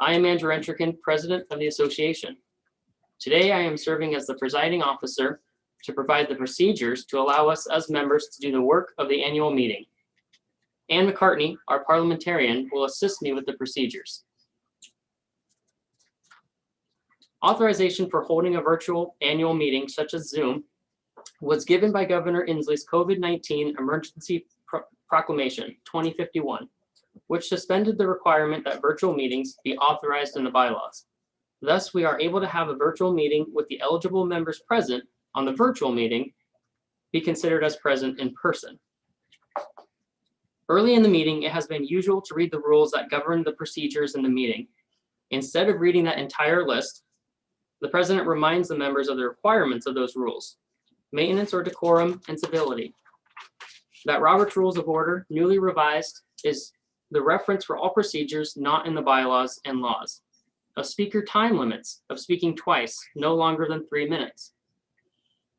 I am Andrew Entrican, President of the Association. Today, I am serving as the presiding officer to provide the procedures to allow us as members to do the work of the annual meeting. Ann McCartney, our parliamentarian, will assist me with the procedures. Authorization for holding a virtual annual meeting such as Zoom was given by Governor Inslee's COVID-19 Emergency Proclamation 2051, which suspended the requirement that virtual meetings be authorized in the bylaws. Thus, we are able to have a virtual meeting with the eligible members present on the virtual meeting be considered as present in person. Early in the meeting, it has been usual to read the rules that govern the procedures in the meeting. Instead of reading that entire list, the president reminds the members of the requirements of those rules, maintenance or decorum and civility. That Robert's Rules of Order, newly revised, is the reference for all procedures not in the bylaws and laws. Of speaker time limits of speaking twice, no longer than 3 minutes.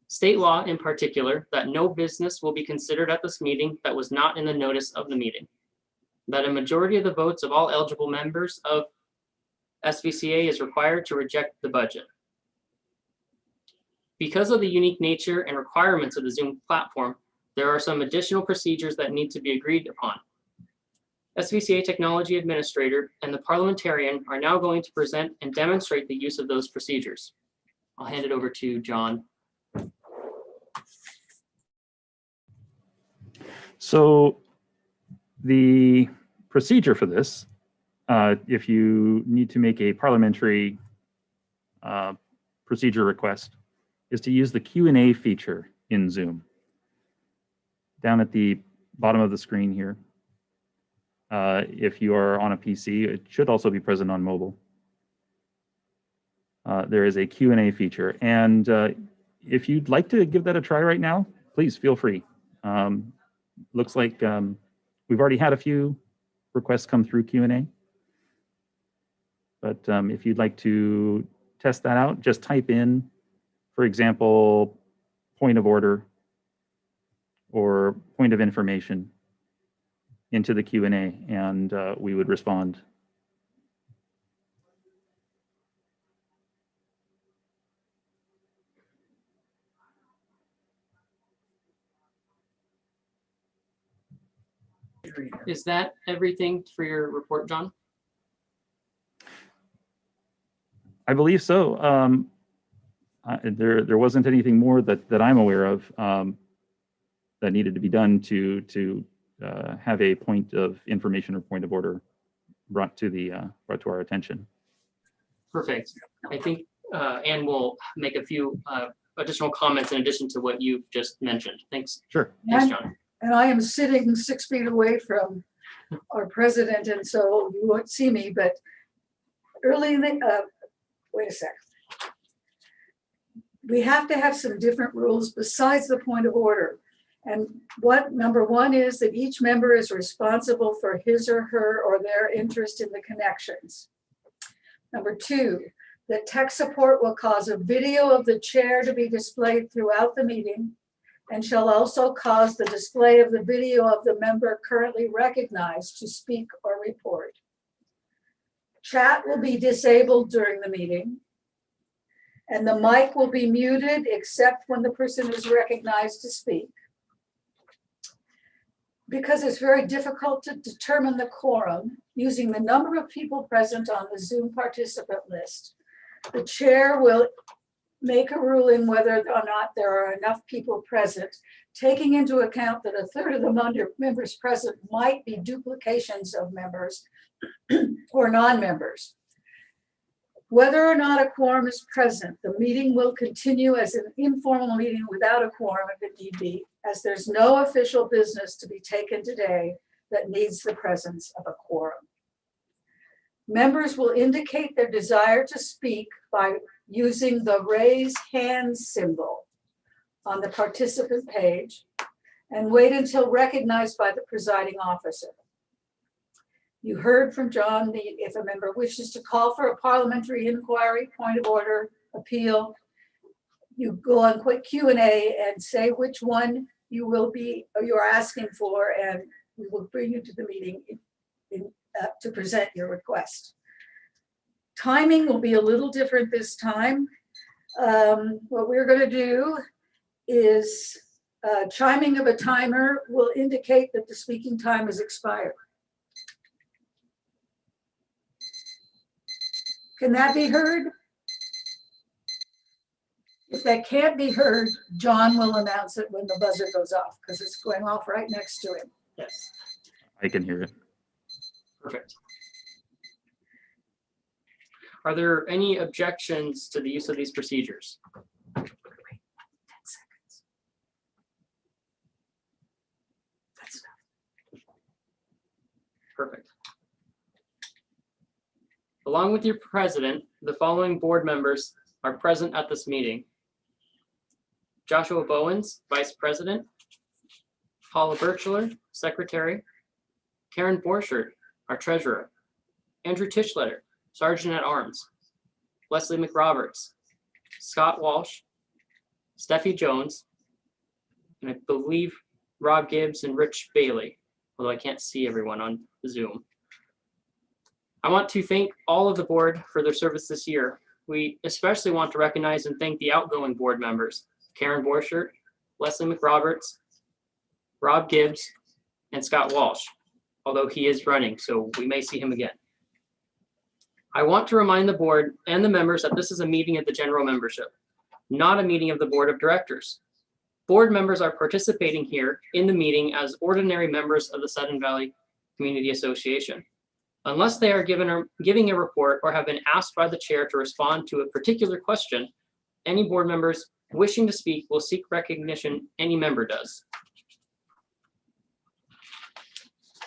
State law in particular, that no business will be considered at this meeting that was not in the notice of the meeting. That a majority of the votes of all eligible members of SVCA is required to reject the budget. Because of the unique nature and requirements of the Zoom platform, there are some additional procedures that need to be agreed upon. SVCA Technology Administrator and the parliamentarian are now going to present and demonstrate the use of those procedures. I'll hand it over to John. So the procedure for this, if you need to make a parliamentary procedure request, is to use the Q&A feature in Zoom. Down at the bottom of the screen here. If you are on a PC, it should also be present on mobile. There is a Q&A feature. And if you'd like to give that a try right now, please feel free. Looks like we've already had a few requests come through Q&A. But if you'd like to test that out, just type in, for example, point of order or point of information into the Q&A, and we would respond. Is that everything for your report, John? I believe so. There wasn't anything more that I'm aware of that needed to be done to have a point of information or point of order brought to our attention. Perfect. I think Ann will make a few additional comments in addition to what you've just mentioned. Thanks. Sure. Thanks, John. And I am sitting 6 feet away from our president, and so you won't see me, but early in the, wait a sec. We have to have some different rules besides the point of order. And what number one is that each member is responsible for his or her or their interest in the connections. Number two, that tech support will cause a video of the chair to be displayed throughout the meeting and shall also cause the display of the video of the member currently recognized to speak or report. Chat will be disabled during the meeting, and the mic will be muted except when the person is recognized to speak. Because it's very difficult to determine the quorum using the number of people present on the Zoom participant list, the chair will make a ruling whether or not there are enough people present, taking into account that a third of the members present might be duplications of members or non-members. Whether or not a quorum is present, the meeting will continue as an informal meeting without a quorum if it need be, as there's no official business to be taken today that needs the presence of a quorum. Members will indicate their desire to speak by using the raise hand symbol on the participant page and wait until recognized by the presiding officer. You heard from John, if a member wishes to call for a parliamentary inquiry, point of order, appeal, you go on quick Q&A and say which one you're asking for, and we will bring you to the meeting to present your request. timing will be a little different this time. What we're going to do is chiming of a timer will indicate that the speaking time has expired. Can that be heard? If that can't be heard, John will announce it when the buzzer goes off, because it's going off right next to him. Yes, I can hear it. perfect. Are there any objections to the use of these procedures? Perfect. Along with your president, the following board members are present at this meeting. Joshua Bowens, Vice President. Paula Birchler, Secretary. Karen Borchert, our Treasurer. Andrew Tischletter, Sergeant at Arms. Leslie McRoberts, Scott Walsh, Steffi Jones, and I believe Rob Gibbs and Rich Bailey, although I can't see everyone on Zoom. I want to thank all of the board for their service this year. We especially want to recognize and thank the outgoing board members, Karen Borchert, Leslie McRoberts, Rob Gibbs, and Scott Walsh, although he is running, so we may see him again. I want to remind the board and the members that this is a meeting of the general membership, not a meeting of the board of directors. Board members are participating here in the meeting as ordinary members of the Sudden Valley Community Association. Unless they are giving a report or have been asked by the chair to respond to a particular question, any board members wishing to speak will seek recognition any member does.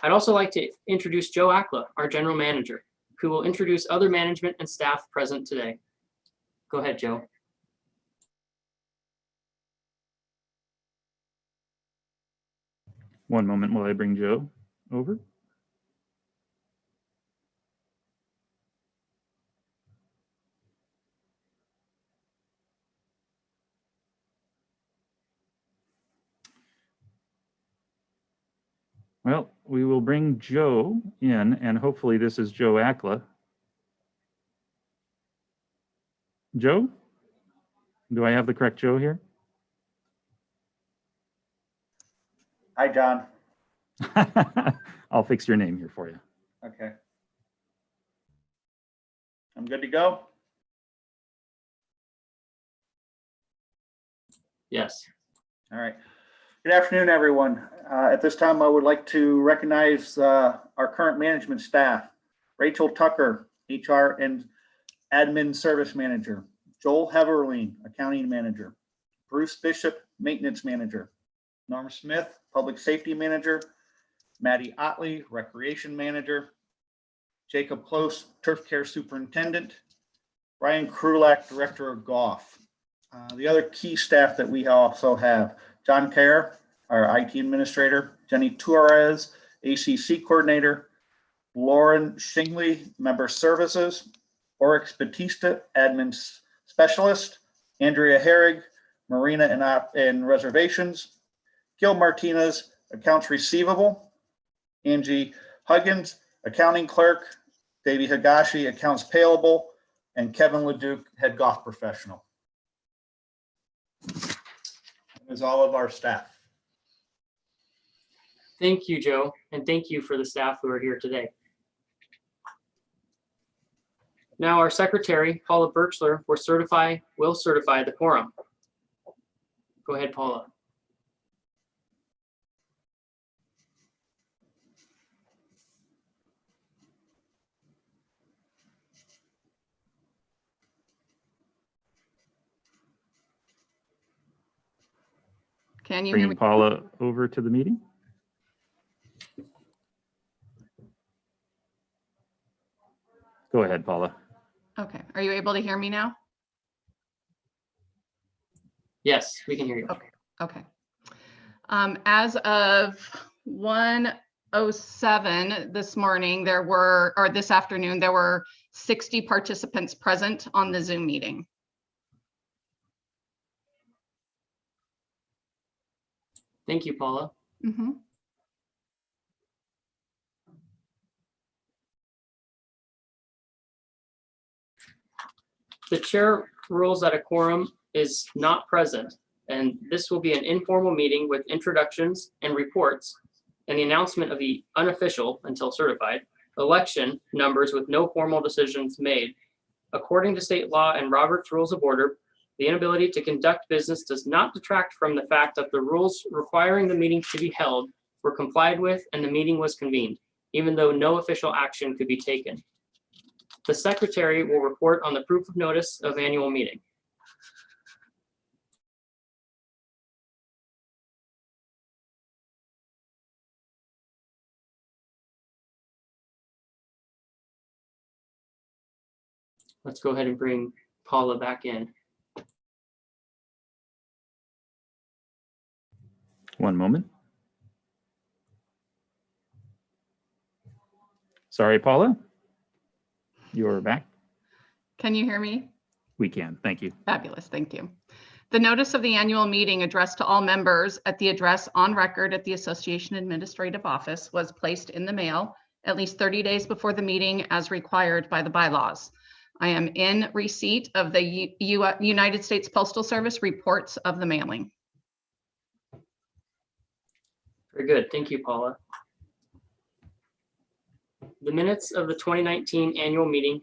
I'd also like to introduce Joe Akla, our general manager, who will introduce other management and staff present today. Go ahead, Joe. One moment while I bring Joe over. Well, we will bring Joe in, and hopefully this is Joe Akla. Joe? Do I have the correct Joe here? Hi, John. I'll fix your name here for you. Okay. I'm good to go. Yes. All right. Good afternoon, everyone. At this time, I would like to recognize our current management staff. Rachel Tucker, HR and Admin Service Manager. Joel Heverling, Accounting Manager. Bruce Bishop, Maintenance Manager. Norm Smith, Public Safety Manager. Maddie Otley, Recreation Manager. Jacob Close, Turf Care Superintendent. Ryan Krulak, Director of Golf. The other key staff that we also have, John Kerr, our IT Administrator. Jenny Torres, ACC Coordinator. Lauren Shingley, Member Services. Oryx Batista, Admin Specialist. Andrea Herrig, Marina and Reservations. Gil Martinez, Accounts Receivable. Angie Huggins, Accounting Clerk. Davey Higashi, Accounts Payable. And Kevin Leduc, Head Golf Professional. That is all of our staff. Thank you, Joe, and thank you for the staff who are here today. Now our secretary, Paula Birchler, will certify the quorum. Go ahead, Paula. Can you hear Bringing me? Paula over to the meeting. Go ahead, Paula. Okay. Are you able to hear me now? Yes, we can hear you. Okay. As of 1:07 this morning, this afternoon, there were 60 participants present on the Zoom meeting. Thank you, Paula. Mhm. The chair rules that a quorum is not present, and this will be an informal meeting with introductions and reports and the announcement of the unofficial, until certified, election numbers with no formal decisions made. According to state law and Robert's Rules of Order, the inability to conduct business does not detract from the fact that the rules requiring the meeting to be held were complied with and the meeting was convened, even though no official action could be taken. The secretary will report on the proof of notice of annual meeting. Let's go ahead and bring Paula back in. One moment. Sorry, Paula. You're back. Can you hear me? We can. Thank you. Fabulous, thank you. The notice of the annual meeting addressed to all members at the address on record at the Association Administrative Office was placed in the mail at least 30 days before the meeting as required by the bylaws. I am in receipt of the United States Postal Service reports of the mailing. Very good. Thank you, Paula. The minutes of the 2019 annual meeting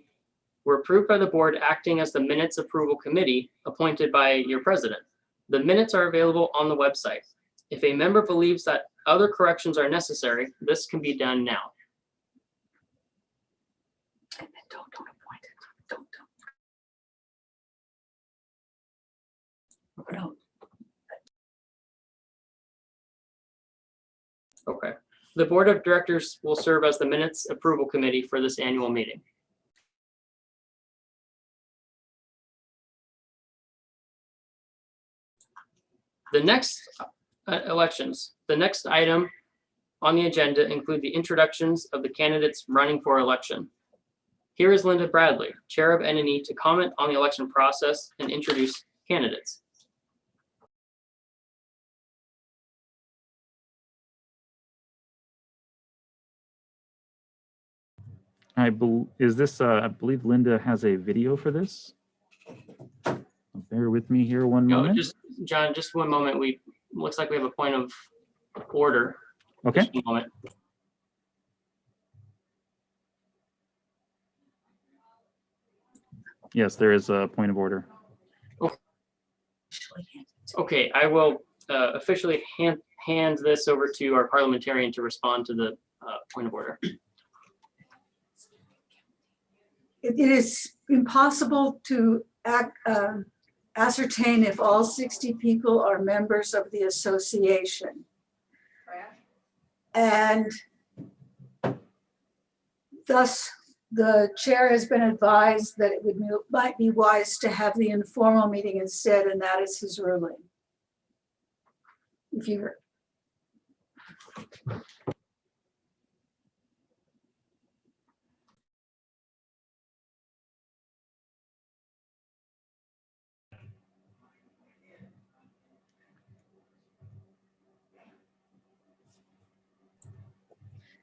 were approved by the board acting as the minutes approval committee appointed by your president. The minutes are available on the website. If a member believes that other corrections are necessary, this can be done now. Don't appoint it. Don't. No. Okay. The board of directors will serve as the minutes approval committee for this annual meeting. The next elections, the next item on the agenda include the introductions of the candidates running for election. Here is Linda Bradley, Chair of N&E, to comment on the election process and introduce candidates. I believe Linda has a video for this. Bear with me here one No, moment. John, just one moment. Looks like we have a point of order. Okay. Just a moment. Yes, there is a point of order. Okay, I will officially hand this over to our parliamentarian to respond to the point of order. It is impossible to ascertain if all 60 people are members of the association. And thus, the chair has been advised that it might be wise to have the informal meeting instead, and that is his ruling. If you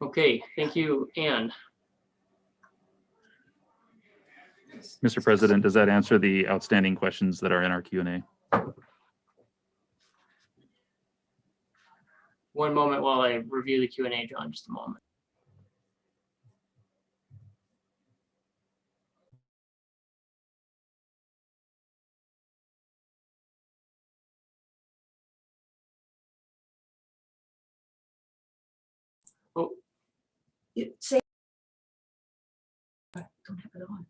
Okay, thank you, Anne. Mr. President, does that answer the outstanding questions that are in our Q&A? One moment while I review the Q&A, John, just a moment. Oh, say, I don't have it on.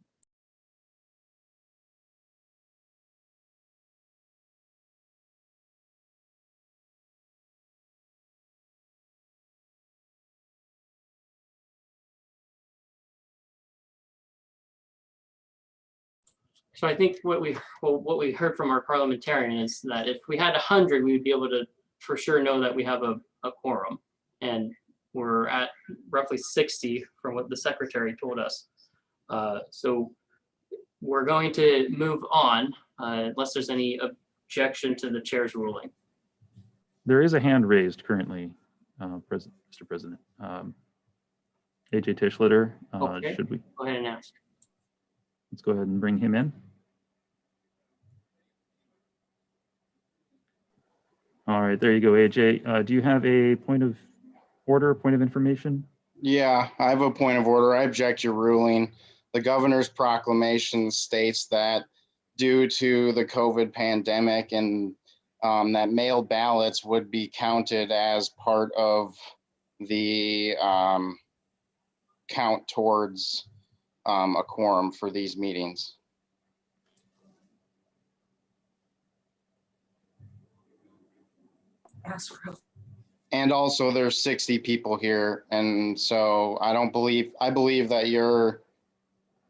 so I think what we heard from our parliamentarian is that if we had 100, we would be able to for sure know that we have a quorum, and we're at roughly 60 from what the secretary told us. So we're going to move on unless there's any objection to the chair's ruling. There is a hand raised currently, Mr. President. AJ Tischlitter, Okay. should we? Go ahead and ask. Let's go ahead and bring him in. All right, there you go, AJ. Do you have a point of order, point of information? Yeah, I have a point of order. I object your ruling. The governor's proclamation states that due to the COVID pandemic and that mail ballots would be counted as part of the count towards a quorum for these meetings. Ask for help. And also there's 60 people here. And so I believe that your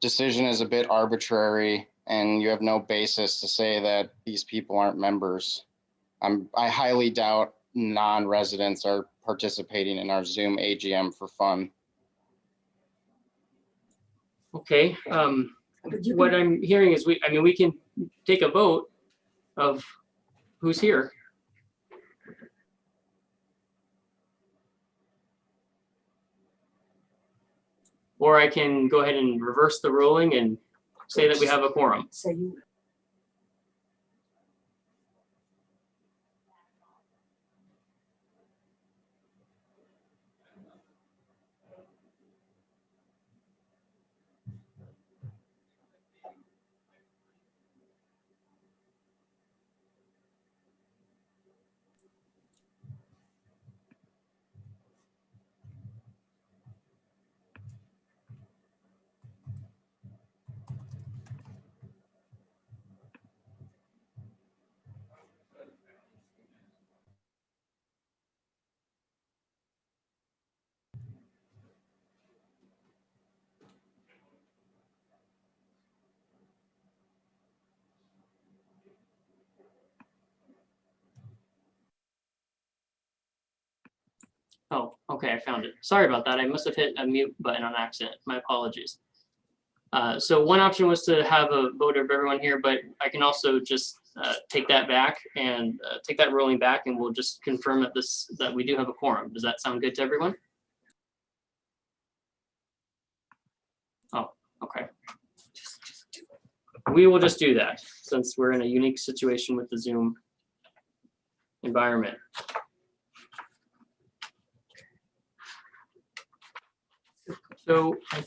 decision is a bit arbitrary and you have no basis to say that these people aren't members. I highly doubt non-residents are participating in our Zoom AGM for fun. Okay, But you what can- I'm hearing is we can take a vote of who's here. Or I can go ahead and reverse the ruling and say that we have a quorum. Say you. Oh, okay, I found it. Sorry about that. I must have hit a mute button on accident. My apologies. So one option was to have a vote of everyone here, but I can also just take that back and take that ruling back, and we'll just confirm that we do have a quorum. Does that sound good to everyone? Oh, okay. We will just do that since we're in a unique situation with the Zoom environment. So I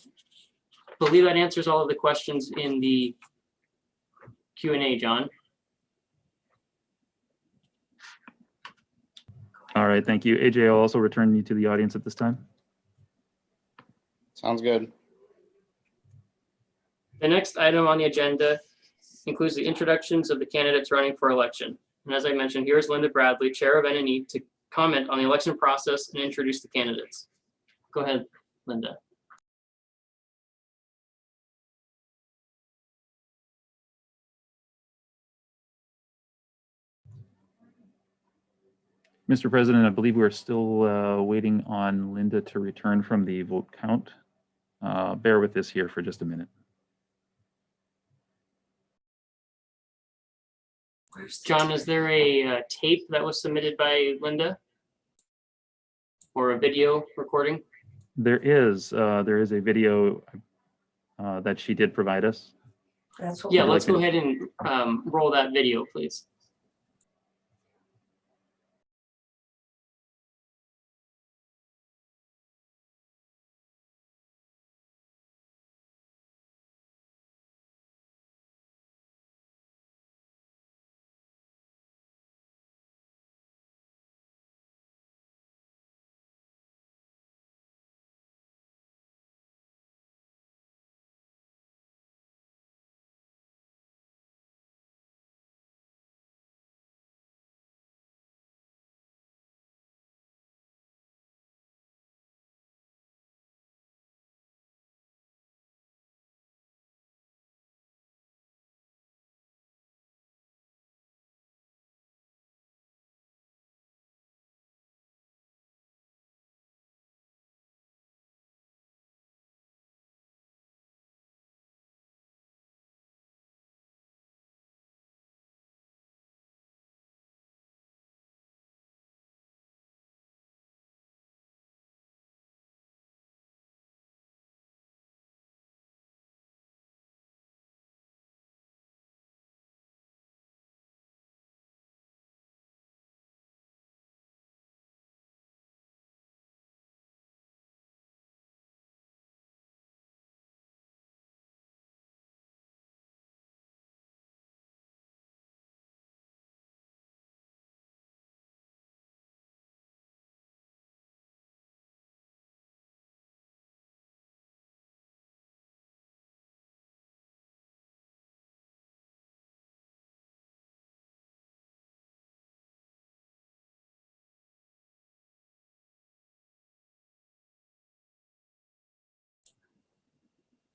believe that answers all of the questions in the Q&A, John. All right, thank you. AJ, I'll also return you to the audience at this time. Sounds good. The next item on the agenda includes the introductions of the candidates running for election. And as I mentioned, here's Linda Bradley, Chair of NNE, to comment on the election process and introduce the candidates. Go ahead, Linda. Mr. President, I believe we're still waiting on Linda to return from the vote count. Bear with us here for just a minute. John, is there a tape that was submitted by Linda? Or a video recording? There is a video that she did provide us. That's what. Yeah, Would you let's like go to- ahead and roll that video, please.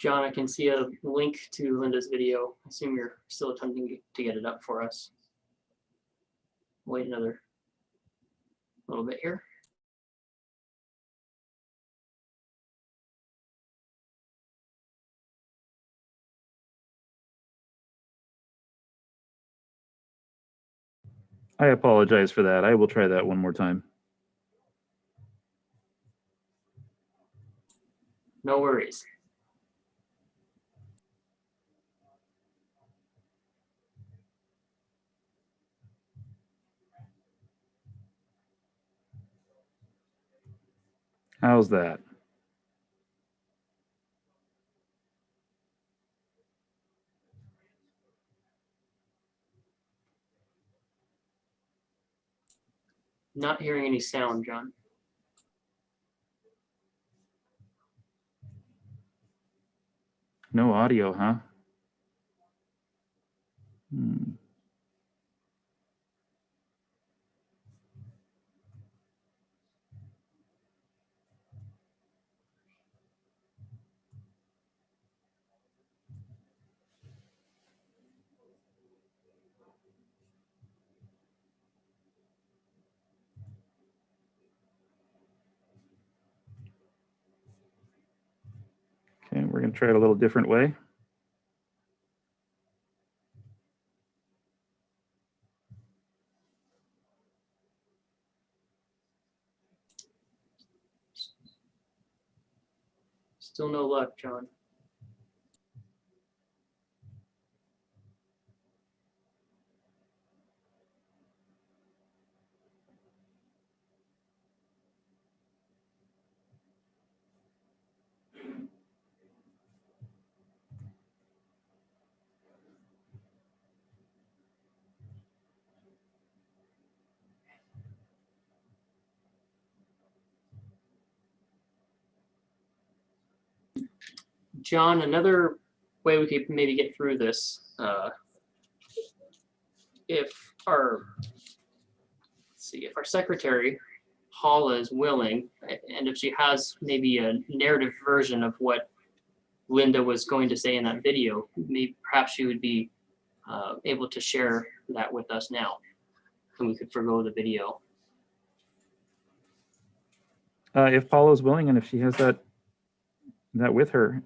John, I can see a link to Linda's video. I assume you're still attempting to get it up for us. Wait another little bit here. I apologize for that. I will try that one more time. No worries. How's that? Not hearing any sound, John. No audio, huh? Hmm. Okay, we're going to try it a little different way. Still no luck, John. John, another way we could maybe get through this, if our, let's see, if our secretary, Paula, is willing, and if she has maybe a narrative version of what Linda was going to say in that video, maybe perhaps she would be able to share that with us now, and we could forgo the video. If Paula's willing and if she has that with her.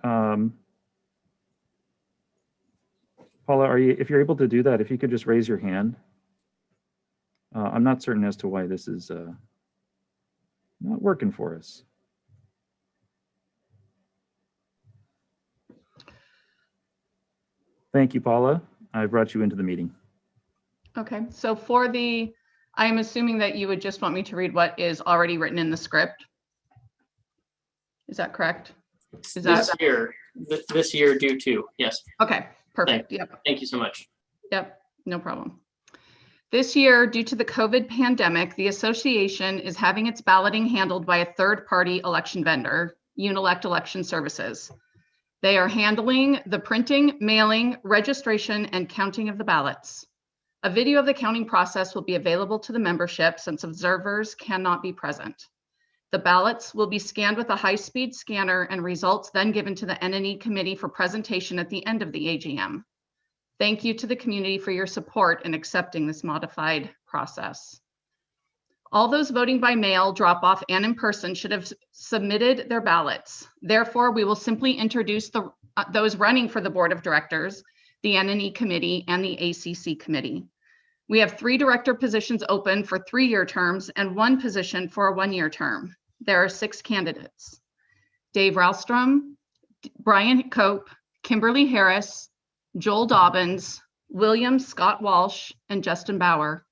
Paula, if you're able to do that, if you could just raise your hand. I'm not certain as to why this is not working for us. Thank you, Paula. I brought you into the meeting. Okay, so for the, I'm assuming that you would just want me to read what is already written in the script. Is that correct? Is that This year due to, yes. okay? Perfect. Yep. Thank you so much. Yep. No problem. This year, due to the COVID pandemic, the association is having its balloting handled by a third-party election vendor, Unelect Election Services. They are handling the printing, mailing, registration, and counting of the ballots. A video of the counting process will be available to the membership since observers cannot be present. The ballots will be scanned with a high-speed scanner and results then given to the NNE committee for presentation at the end of the AGM. Thank you to the community for your support in accepting this modified process. All those voting by mail, drop-off, and in person should have submitted their ballots. Therefore, we will simply introduce those running for the board of directors, the NNE committee, and the ACC committee. We have 3 director positions open for 3-year terms and 1 position for a 1-year term. There are 6 candidates: Dave Ralstrom, Brian Cope, Kimberly Harris, Joel Dobbins, William Scott Walsh, and Justin Bauer.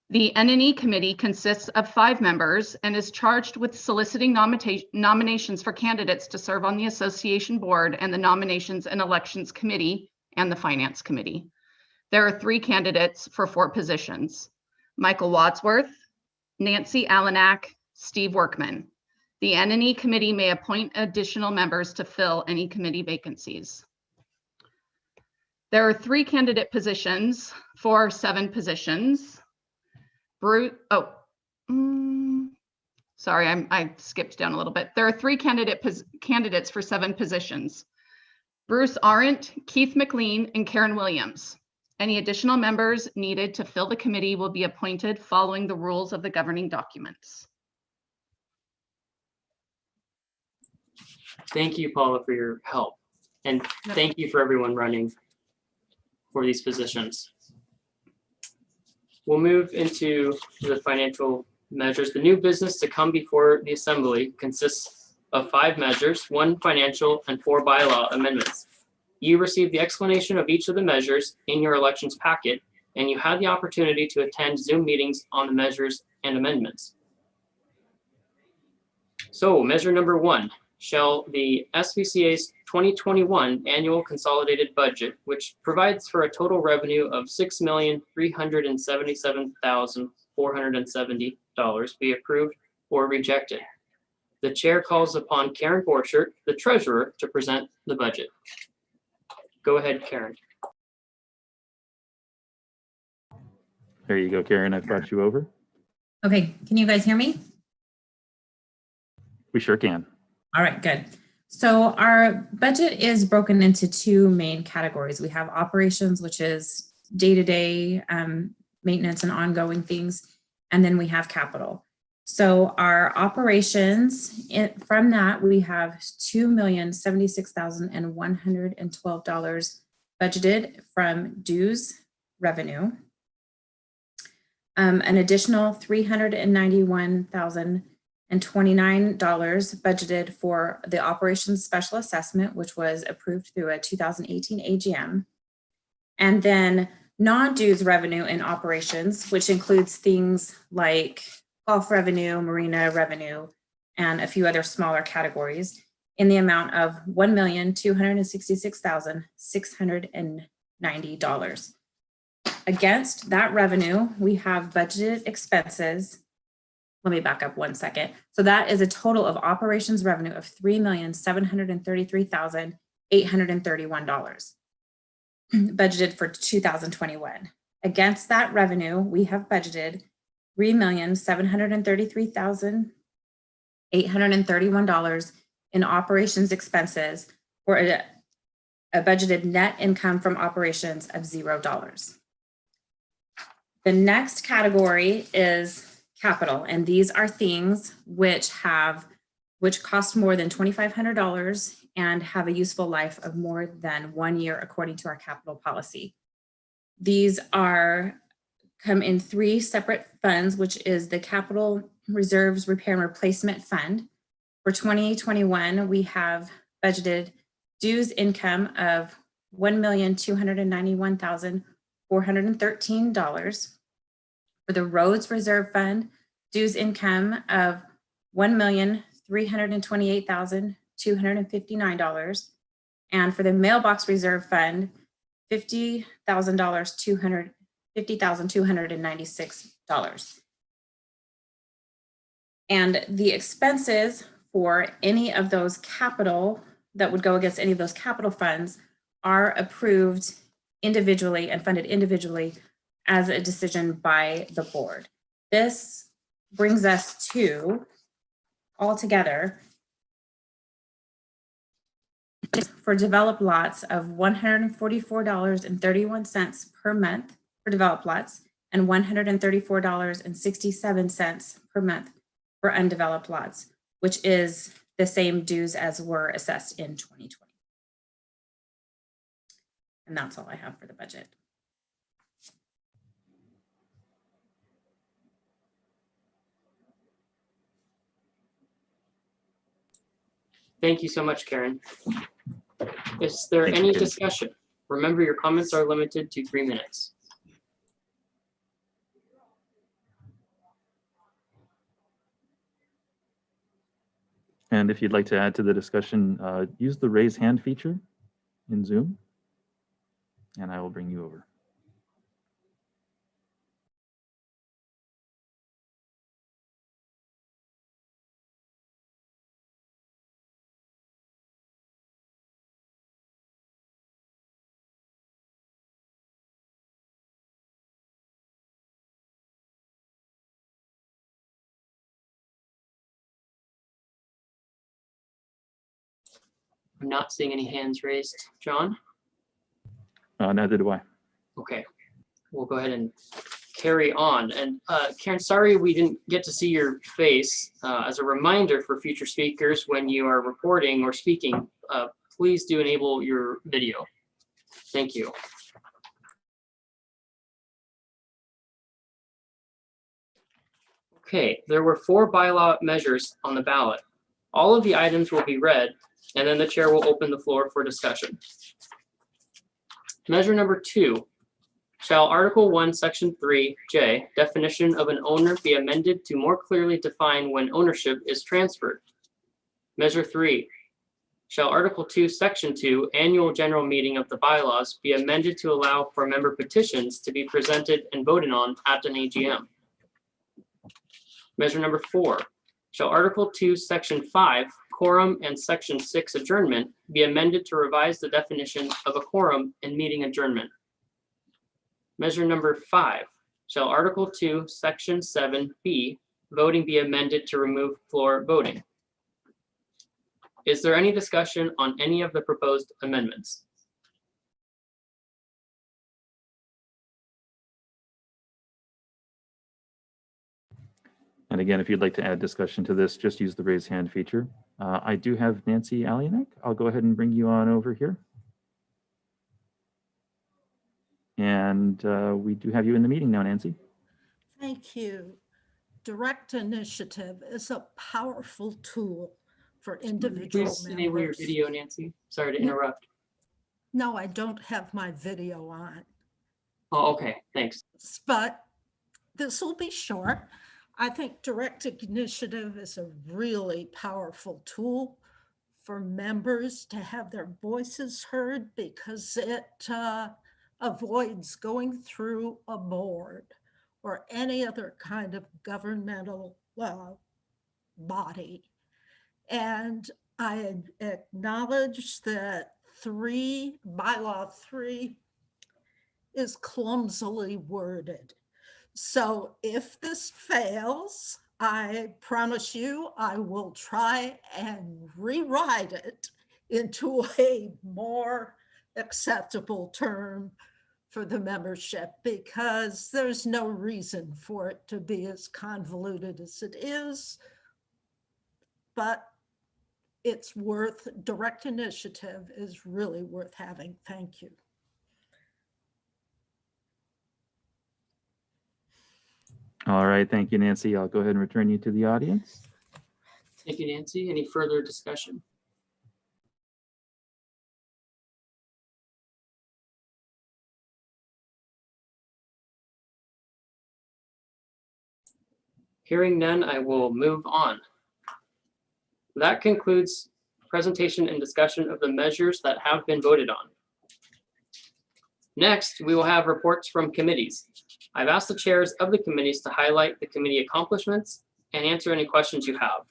The NNE committee consists of 5 members and is charged with soliciting nominations for candidates to serve on the association board and the nominations and elections committee and the finance committee. There are 3 candidates for 4 positions: Michael Wadsworth, Nancy Allenack, Steve Workman. The NNE committee may appoint additional members to fill any committee vacancies. There are 3 candidate positions for 7 positions. Sorry, I skipped down a little bit. There are 3 candidates for 7 positions. Bruce Arendt, Keith McLean, and Karen Williams. Any additional members needed to fill the committee will be appointed following the rules of the governing documents. Thank you, Paula, for your help. And Yep. thank you for everyone running for these positions. We'll move into the financial measures. The new business to come before the assembly consists of 5 measures, 1 financial and 4 bylaw amendments. You received the explanation of each of the measures in your elections packet, and you had the opportunity to attend Zoom meetings on the measures and amendments. So measure number 1, shall the SVCA's 2021 annual consolidated budget, which provides for a total revenue of $6,377,470 be approved or rejected. The chair calls upon Karen Borchert, the treasurer, to present the budget. Go ahead, Karen. There you go, Karen. I've brought you over. Okay, can you guys hear me? We sure can. All right, good. So our budget is broken into 2 main categories. We have operations, which is day-to-day maintenance and ongoing things, and then we have capital. So our operations, from that, we have $2,076,112 budgeted from dues revenue. An additional $391,029 budgeted for the operations special assessment, which was approved through a 2018 AGM. And then non-dues revenue in operations, which includes things like golf revenue, marina revenue, and a few other smaller categories, in the amount of $1,266,690. Against that revenue, we have budgeted expenses. Let me back up one second. So that is a total of operations revenue of $3,733,831 budgeted for 2021. Against that revenue, we have budgeted $3,733,831 in operations expenses, for a budgeted net income from operations of $0. The next category is capital, and these are things which cost more than $2,500 and have a useful life of more than 1 year according to our capital policy. These come in 3 separate funds, which is the Capital Reserves Repair and Replacement Fund. For 2021, we have budgeted dues income of $1,291,413. For the Roads Reserve Fund, dues income of $1,328,259. And for the Mailbox Reserve Fund, $50,296. And the expenses for any of those capital that would go against any of those capital funds are approved individually and funded individually as a decision by the board. This brings us to altogether for developed lots of $144.31 per month for developed lots and $134.67 per month for undeveloped lots, which is the same dues as were assessed in 2020. And that's all I have for the budget. Thank you so much, Karen. Is there Thank you, any Karen. discussion? Remember, your comments are limited to 3 minutes. And if you'd like to add to the discussion, use the raise hand feature in Zoom, and I will bring you over. I'm not seeing any hands raised. John? Neither do I. Okay, we'll go ahead and carry on. And Karen, sorry we didn't get to see your face. As a reminder for future speakers, when you are reporting or speaking, please do enable your video. Thank you. Okay, there were 4 bylaw measures on the ballot. All of the items will be read, and then the chair will open the floor for discussion. Measure number 2. Shall Article 1, Section 3J, definition of an owner be amended to more clearly define when ownership is transferred? Measure 3. Shall Article 2, Section 2, annual general meeting of the bylaws be amended to allow for member petitions to be presented and voted on at an AGM? Measure number 4. Shall Article 2, Section 5, quorum, and Section 6, adjournment, be amended to revise the definition of a quorum and meeting adjournment? Measure number 5. Shall Article 2, Section 7B, voting be amended to remove floor voting? Is there any discussion on any of the proposed amendments? And again, if you'd like to add discussion to this, just use the raise hand feature. I do have Nancy Alianek. I'll go ahead and bring you on over here. And we do have you in the meeting now, Nancy. Thank you. Direct initiative is a powerful tool for individual Please enable your members. video, Nancy. Sorry to interrupt. No, I don't have my video on, Oh, okay, thanks. but this will be short. I think direct initiative is a really powerful tool for members to have their voices heard because it avoids going through a board or any other kind of governmental body. And I acknowledge that bylaw 3 is clumsily worded. So if this fails, I promise you, I will try and rewrite it into a more acceptable term for the membership, because there's no reason for it to be as convoluted as it is. But it's direct initiative is really worth having. Thank you. All right, thank you, Nancy. I'll go ahead and return you to the audience. Thank you, Nancy. Any further discussion? Hearing none, I will move on. That concludes presentation and discussion of the measures that have been voted on. Next, we will have reports from committees. I've asked the chairs of the committees to highlight the committee accomplishments and answer any questions you have.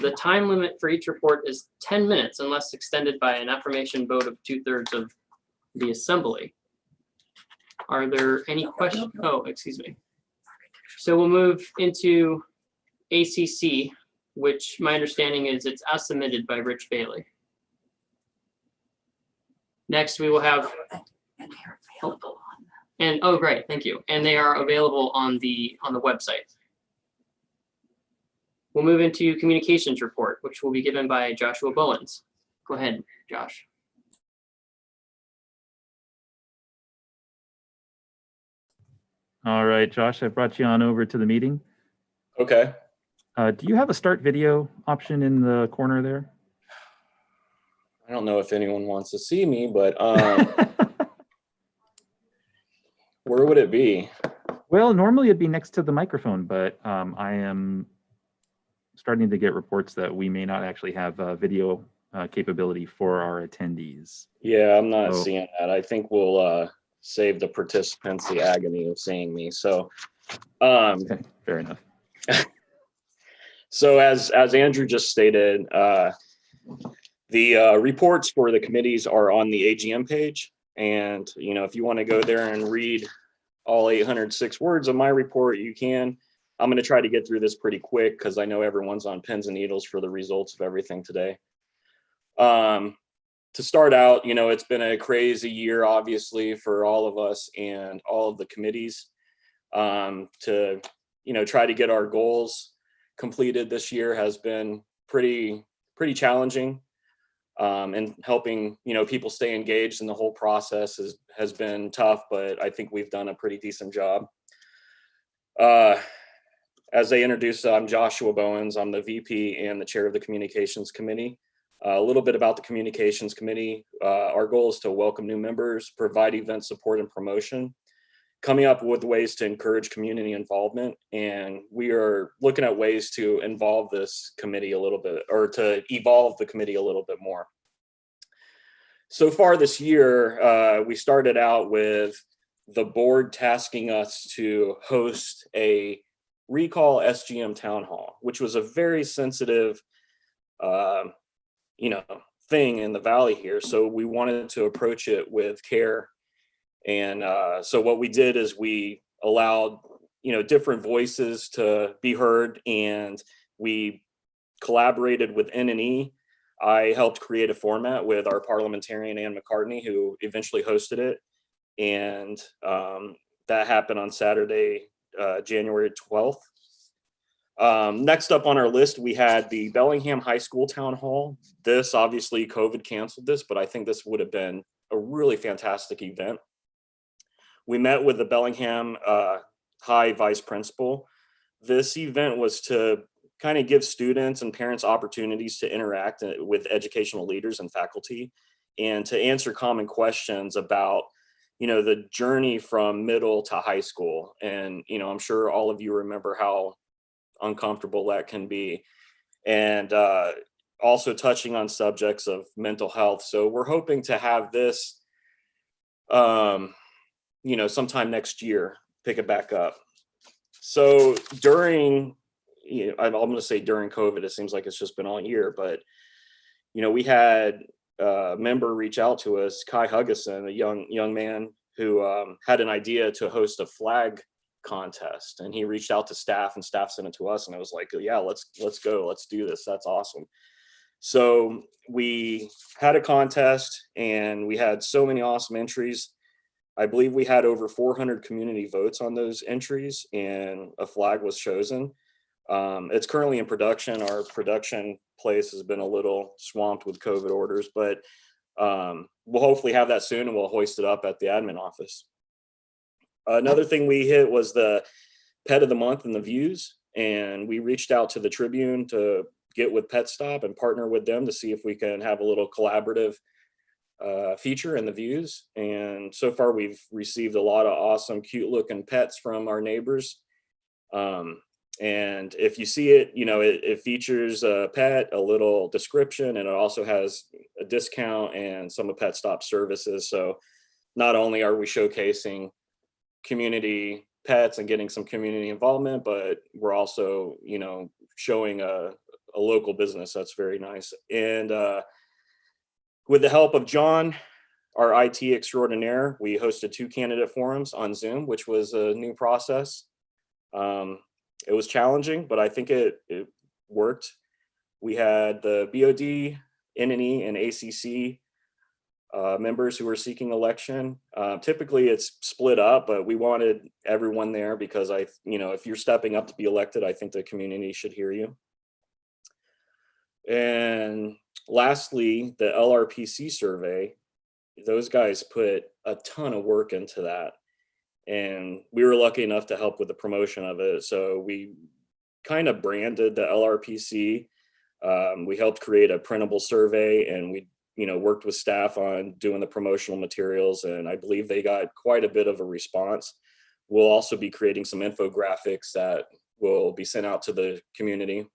The time limit for each report is 10 minutes unless extended by an affirmation vote of 2/3 of the assembly. Are there any questions? Oh, excuse me. So we'll move into ACC, which my understanding is it's as submitted by Rich Bailey. Next, we will have. And they're available on And oh, great, thank you. And they are available on the website. We'll move into communications report, which will be given by Joshua Bowens. Go ahead, Josh. All right, Josh, I brought you on over to the meeting. Okay. Do you have a start video option in the corner there? I don't know if anyone wants to see me, but where would it be? Well, normally it'd be next to the microphone, but I am starting to get reports that we may not actually have video capability for our attendees. Yeah, I'm not So- seeing that. I think we'll save the participants the agony of seeing me. So, Okay, fair enough. so as Andrew just stated, the reports for the committees are on the AGM page. And, you know, if you want to go there and read all 806 words of my report, you can. I'm going to try to get through this pretty quick because I know everyone's on pins and needles for the results of everything today. to start out, it's been a crazy year, obviously, for all of us and all of the committees, to, try to get our goals completed this year has been pretty challenging. And helping, people stay engaged in the whole process has been tough, but I think we've done a pretty decent job. As they introduced, I'm Joshua Bowens. I'm the VP and the chair of the Communications Committee. A little bit about the Communications Committee. Our goal is to welcome new members, provide event support and promotion, coming up with ways to encourage community involvement. And we are looking at ways to involve this committee a little bit, or to evolve the committee a little bit more. So far this year, we started out with the board tasking us to host a recall SGM town hall, which was a very sensitive, thing in the valley here. So we wanted to approach it with care. And so what we did is we allowed, different voices to be heard, and we collaborated with N&E. I helped create a format with our parliamentarian, Ann McCartney, who eventually hosted it. And that happened on Saturday, January 12th. Next up on our list, we had the Bellingham High School Town Hall. This, obviously, COVID canceled this, but I think this would have been a really fantastic event. We met with the Bellingham High Vice Principal. This event was to kind of give students and parents opportunities to interact with educational leaders and faculty, and to answer common questions about, the journey from middle to high school. And, I'm sure all of you remember how uncomfortable that can be. And also touching on subjects of mental health. So we're hoping to have this, sometime next year, pick it back up. So during, I'm going to say during COVID, it seems like it's just been all year, but, we had a member reach out to us, Kai Huggison, a young man who had an idea to host a flag contest, and he reached out to staff, and staff sent it to us, and I was like, yeah, let's go, let's do this. That's awesome. So we had a contest, and we had so many awesome entries. I believe we had over 400 community votes on those entries, and a flag was chosen. It's currently in production. Our production place has been a little swamped with COVID orders, but we'll hopefully have that soon, and we'll hoist it up at the admin office. Another thing we hit was the Pet of the Month and the views, and we reached out to the Tribune to get with Pet Stop and partner with them to see if we can have a little collaborative feature in the views. And so far we've received a lot of awesome, cute looking pets from our neighbors. And if you see it, it features a pet, a little description, and it also has a discount and some of Pet Stop services. So not only are we showcasing community pets and getting some community involvement, but we're also, showing a local business. That's very nice. And with the help of John, our IT extraordinaire, we hosted 2 candidate forums on Zoom, which was a new process. It was challenging, but I think it worked. We had the BOD, N&E, and ACC members who were seeking election. Typically it's split up, but we wanted everyone there because if you're stepping up to be elected, I think the community should hear you. And lastly, the LRPC survey, those guys put a ton of work into that. And we were lucky enough to help with the promotion of it. So we kind of branded the LRPC. We helped create a printable survey, and we worked with staff on doing the promotional materials, and I believe they got quite a bit of a response. We'll also be creating some infographics that will be sent out to the community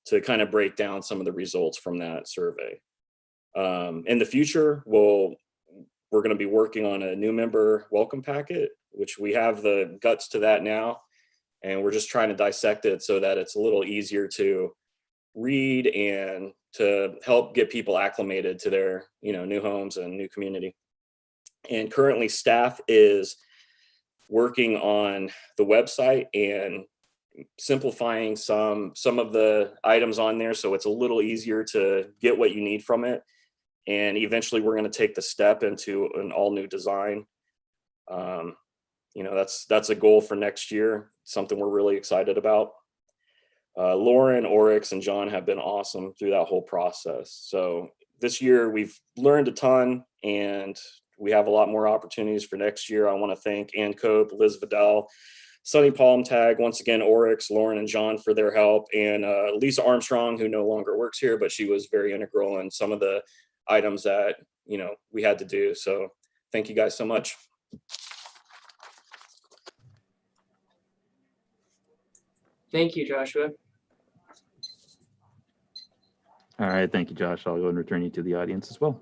to kind of break down some of the results from that survey. In the future, we're going to be working on a new member welcome packet, which we have the guts to that now, and we're just trying to dissect it so that it's a little easier to read and to help get people acclimated to their new homes and new community. And currently staff is working on the website and simplifying some of the items on there so it's a little easier to get what you need from it. And eventually we're going to take the step into an all new design. You know, that's a goal for next year, something we're really excited about. Lauren, Oryx, and John have been awesome through that whole process. So this year we've learned a ton, and we have a lot more opportunities for next year. I want to thank Ann Cope, Liz Vidal, Sonny Palmtag, once again, Oryx, Lauren, and John for their help, and Lisa Armstrong, who no longer works here, but she was very integral in some of the items that, you know, we had to do. So thank you guys so much. Thank you, Joshua. All right, thank you, Josh. I'll go and return you to the audience as well.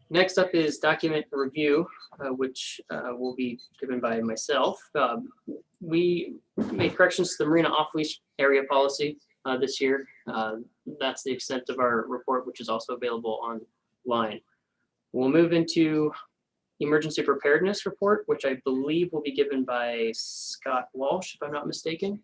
Next up is document review, which will be given by myself. We made corrections to the marina off-leash area policy this year. That's the extent of our report, which is also available online. We'll move into emergency preparedness report, which I believe will be given by Scott Walsh, if I'm not mistaken.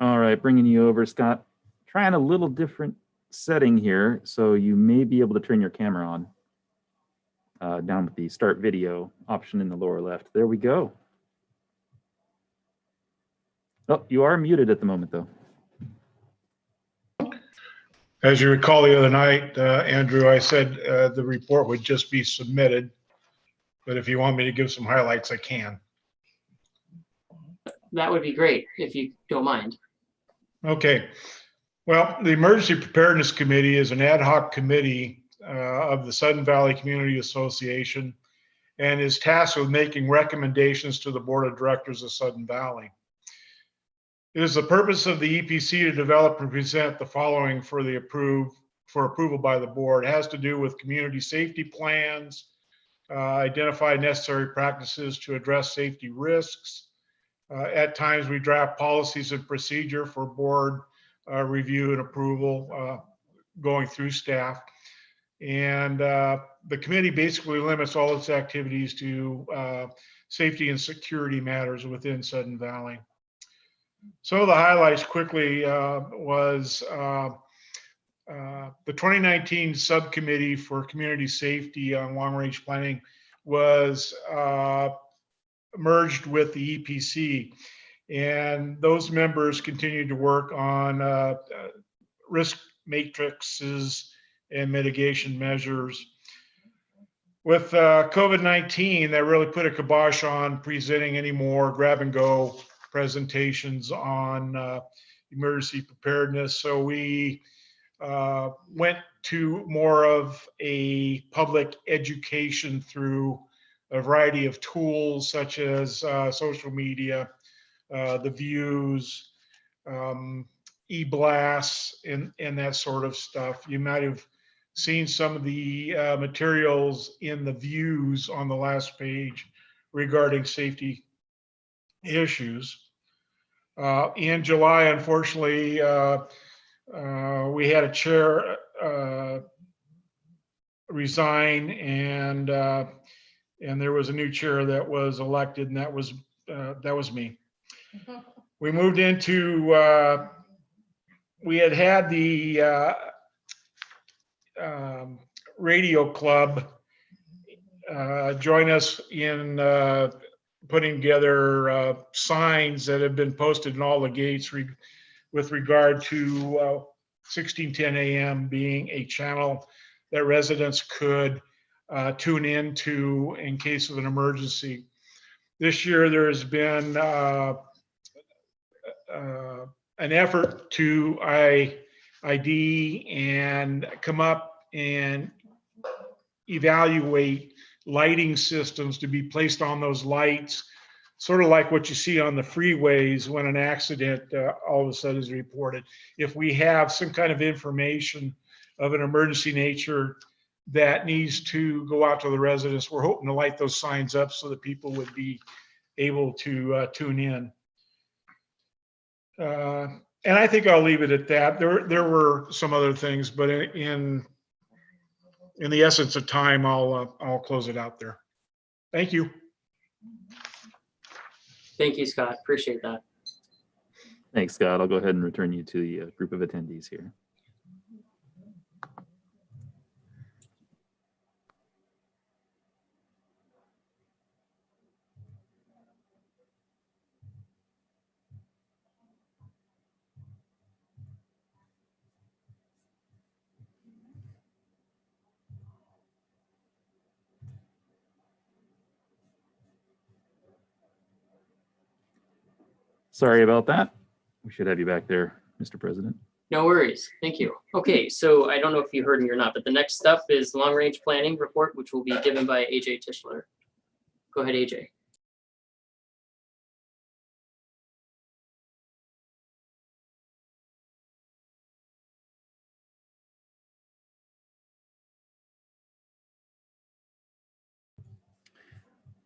All right, bringing you over, Scott. Trying a little different setting here, so you may be able to turn your camera on down with the start video option in the lower left. There we go. Oh, you are muted at the moment, though. As you recall the other night, Andrew, I said the report would just be submitted, but if you want me to give some highlights, I can. That would be great, if you don't mind. Okay. Well, the Emergency Preparedness Committee is an ad hoc committee of the Sudden Valley Community Association and is tasked with making recommendations to the Board of Directors of Sudden Valley. It is the purpose of the EPC to develop and present the following for approval by the board. It has to do with community safety plans, identify necessary practices to address safety risks. At times we draft policies and procedure for board review and approval going through staff. And the committee basically limits all its activities to safety and security matters within Sudden Valley. Some of the highlights quickly was the 2019 subcommittee for community safety on long range planning was merged with the EPC, and those members continued to work on risk matrices and mitigation measures. With COVID-19, that really put a kibosh on presenting any more grab and go presentations on emergency preparedness. So we went to more of a public education through a variety of tools such as social media, the views, e-blasts, and that sort of stuff. You might have seen some of the materials in the views on the last page regarding safety issues. In July, unfortunately, we had a chair resign, and there was a new chair that was elected, and that was me. We moved into we had the radio club join us in putting together signs that have been posted in all the gates with regard to 1610 AM being a channel that residents could tune into in case of an emergency. This year, there has been an effort to ID and come up and evaluate lighting systems to be placed on those lights, sort of like what you see on the freeways when an accident all of a sudden is reported. If we have some kind of information of an emergency nature that needs to go out to the residents, we're hoping to light those signs up so that people would be able to tune in. And I think I'll leave it at that. There were some other things, but in in the essence of time, I'll close it out there. Thank you. Thank you, Scott. Appreciate that. Thanks, Scott. I'll go ahead and return you to the group of attendees here. Sorry about that. We should have you back there, Mr. President. No worries. Thank you. Okay, so I don't know if you heard me or not, but the next step is long-range planning report, which will be given by AJ Tischler. Go ahead, AJ.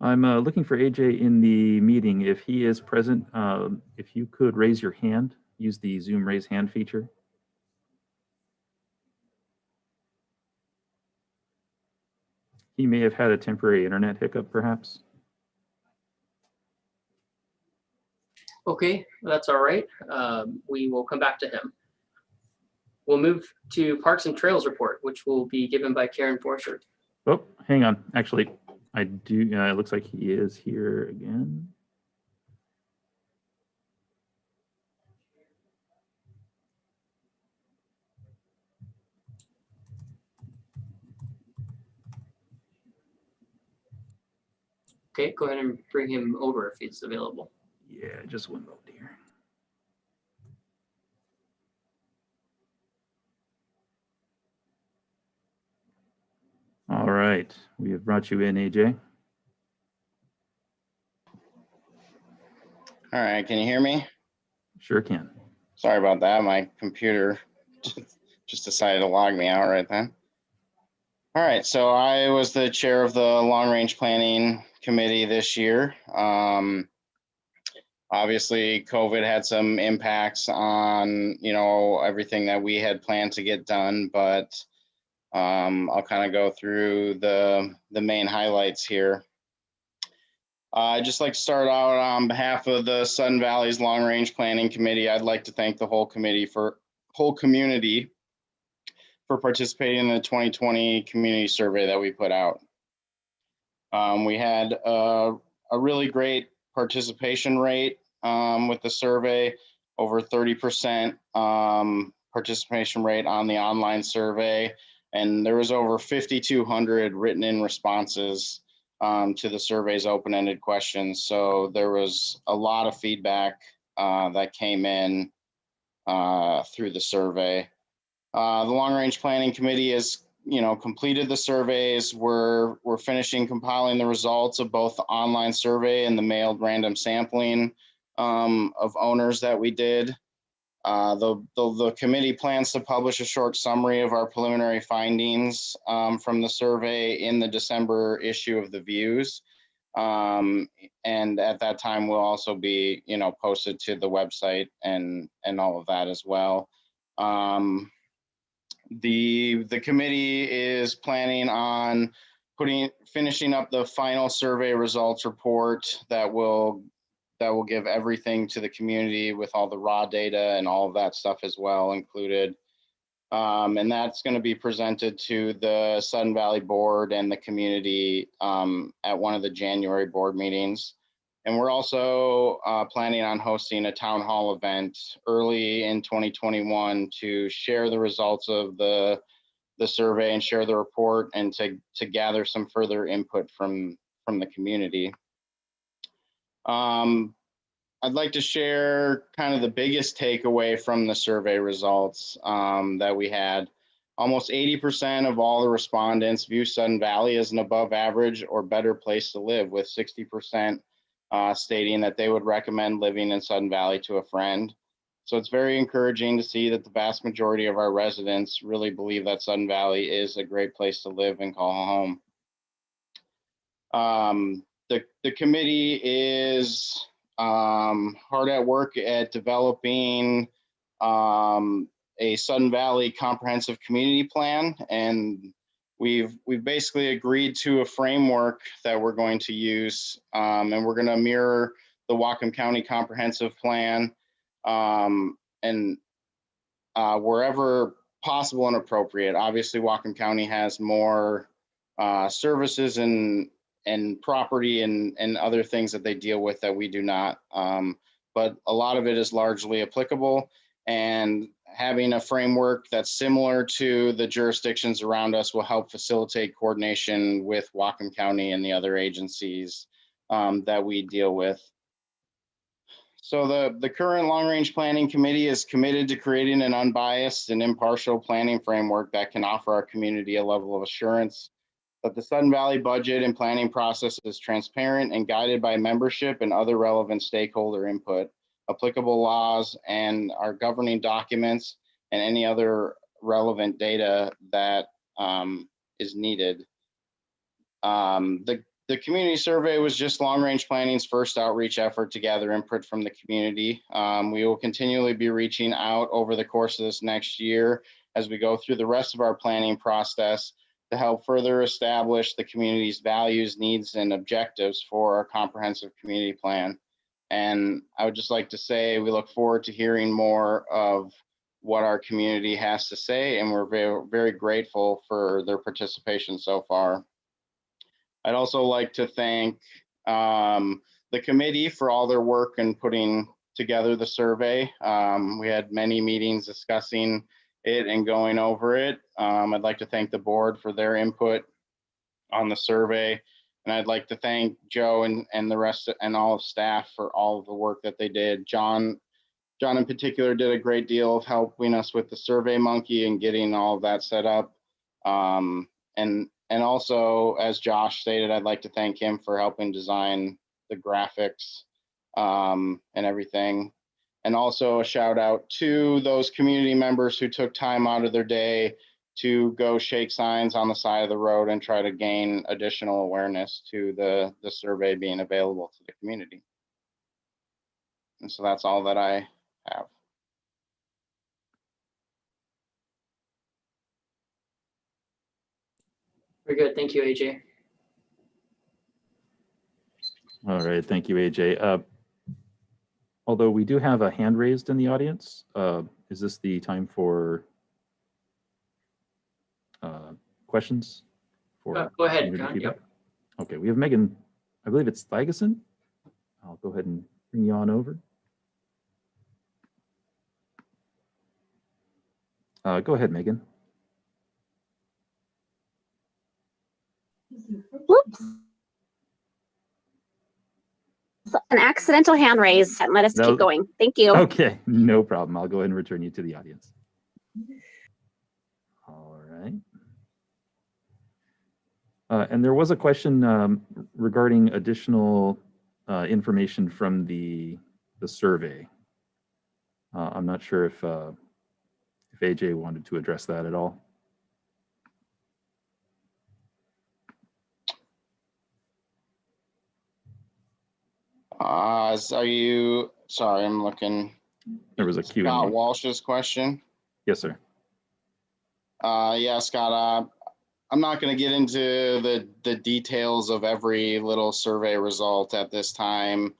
I'm looking for AJ in the meeting. If he is present, if you could raise your hand, use the Zoom raise hand feature. He may have had a temporary internet hiccup, perhaps. Okay, that's all right. We will come back to him. We'll move to Parks and Trails report, which will be given by Karen Forscher. Oh, hang on. Actually, I do. It looks like he is here again. Okay, go ahead and bring him over if he's available. Yeah, just one moment here. All right, we have brought you in, AJ. All right, can you hear me? Sure can. Sorry about that. My computer just decided to log me out right then. All right, so I was the chair of the Long Range Planning Committee this year. Obviously, COVID had some impacts on, everything that we had planned to get done, but I'll kind of go through the main highlights here. I'd just like to start out on behalf of the Sudden Valley's Long Range Planning Committee. I'd like to thank the whole community for participating in the 2020 community survey that we put out. We had a really great participation rate with the survey, over 30% participation rate on the online survey. And there was over 5,200 written in responses to the survey's open-ended questions. So there was a lot of feedback that came in through the survey. The Long Range Planning Committee has, completed the surveys. We're finishing compiling the results of both the online survey and the mailed random sampling of owners that we did. The committee plans to publish a short summary of our preliminary findings from the survey in the December issue of the Views. And at that time, we'll also be, posted to the website and all of that as well. The committee is planning on finishing up the final survey results report that will give everything to the community with all the raw data and all of that stuff as well included. And that's going to be presented to the Sudden Valley Board and the community at one of the January board meetings. And we're also planning on hosting a town hall event early in 2021 to share the results of the survey and share the report and to gather some further input from the community. I'd like to share kind of the biggest takeaway from the survey results that we had. Almost 80% of all the respondents view Sudden Valley as an above average or better place to live, with 60% stating that they would recommend living in Sudden Valley to a friend. So it's very encouraging to see that the vast majority of our residents really believe that Sudden Valley is a great place to live and call home. The committee is hard at work at developing a Sudden Valley comprehensive community plan, and we've basically agreed to a framework that we're going to use, and we're going to mirror the Whatcom County Comprehensive Plan, and wherever possible and appropriate. Obviously, Whatcom County has more services and property and other things that they deal with that we do not. But a lot of it is largely applicable, and having a framework that's similar to the jurisdictions around us will help facilitate coordination with Whatcom County and the other agencies that we deal with. So the current Long Range Planning Committee is committed to creating an unbiased and impartial planning framework that can offer our community a level of assurance that the Sudden Valley budget and planning process is transparent and guided by membership and other relevant stakeholder input, applicable laws, and our governing documents, and any other relevant data that is needed. The community survey was just Long Range Planning's first outreach effort to gather input from the community. We will continually be reaching out over the course of this next year as we go through the rest of our planning process to help further establish the community's values, needs, and objectives for our comprehensive community plan. And I would just like to say we look forward to hearing more of what our community has to say, and we're very, very grateful for their participation so far. I'd also like to thank the committee for all their work in putting together the survey. We had many meetings discussing it and going over it. I'd like to thank the board for their input on the survey. And I'd like to thank Joe and the rest and all of staff for all of the work that they did. John in particular did a great deal of helping us with the Survey Monkey and getting all of that set up. And also, as Josh stated, I'd like to thank him for helping design the graphics and everything. And also a shout out to those community members who took time out of their day to go shake signs on the side of the road and try to gain additional awareness to the survey being available to the community. And so that's all that I have. Very good. Thank you, AJ. All right, thank you, AJ. Although we do have a hand raised in the audience, is this the time for questions? For Go ahead, community John. feedback? Yep. Okay, we have Megan, I believe it's Thigeson. I'll go ahead and bring you on over. Go ahead, Megan. Whoops. An accidental hand raise. Let us keep going. Thank you. Okay, no problem. I'll go ahead and return you to the audience. All right. And there was a question regarding additional information from the survey. I'm not sure if AJ wanted to address that at all. Are you, sorry, I'm looking. There was a Q&A. Scott Walsh's question. Yes, sir. Yeah, Scott, I'm not going to get into the details of every little survey result at this time.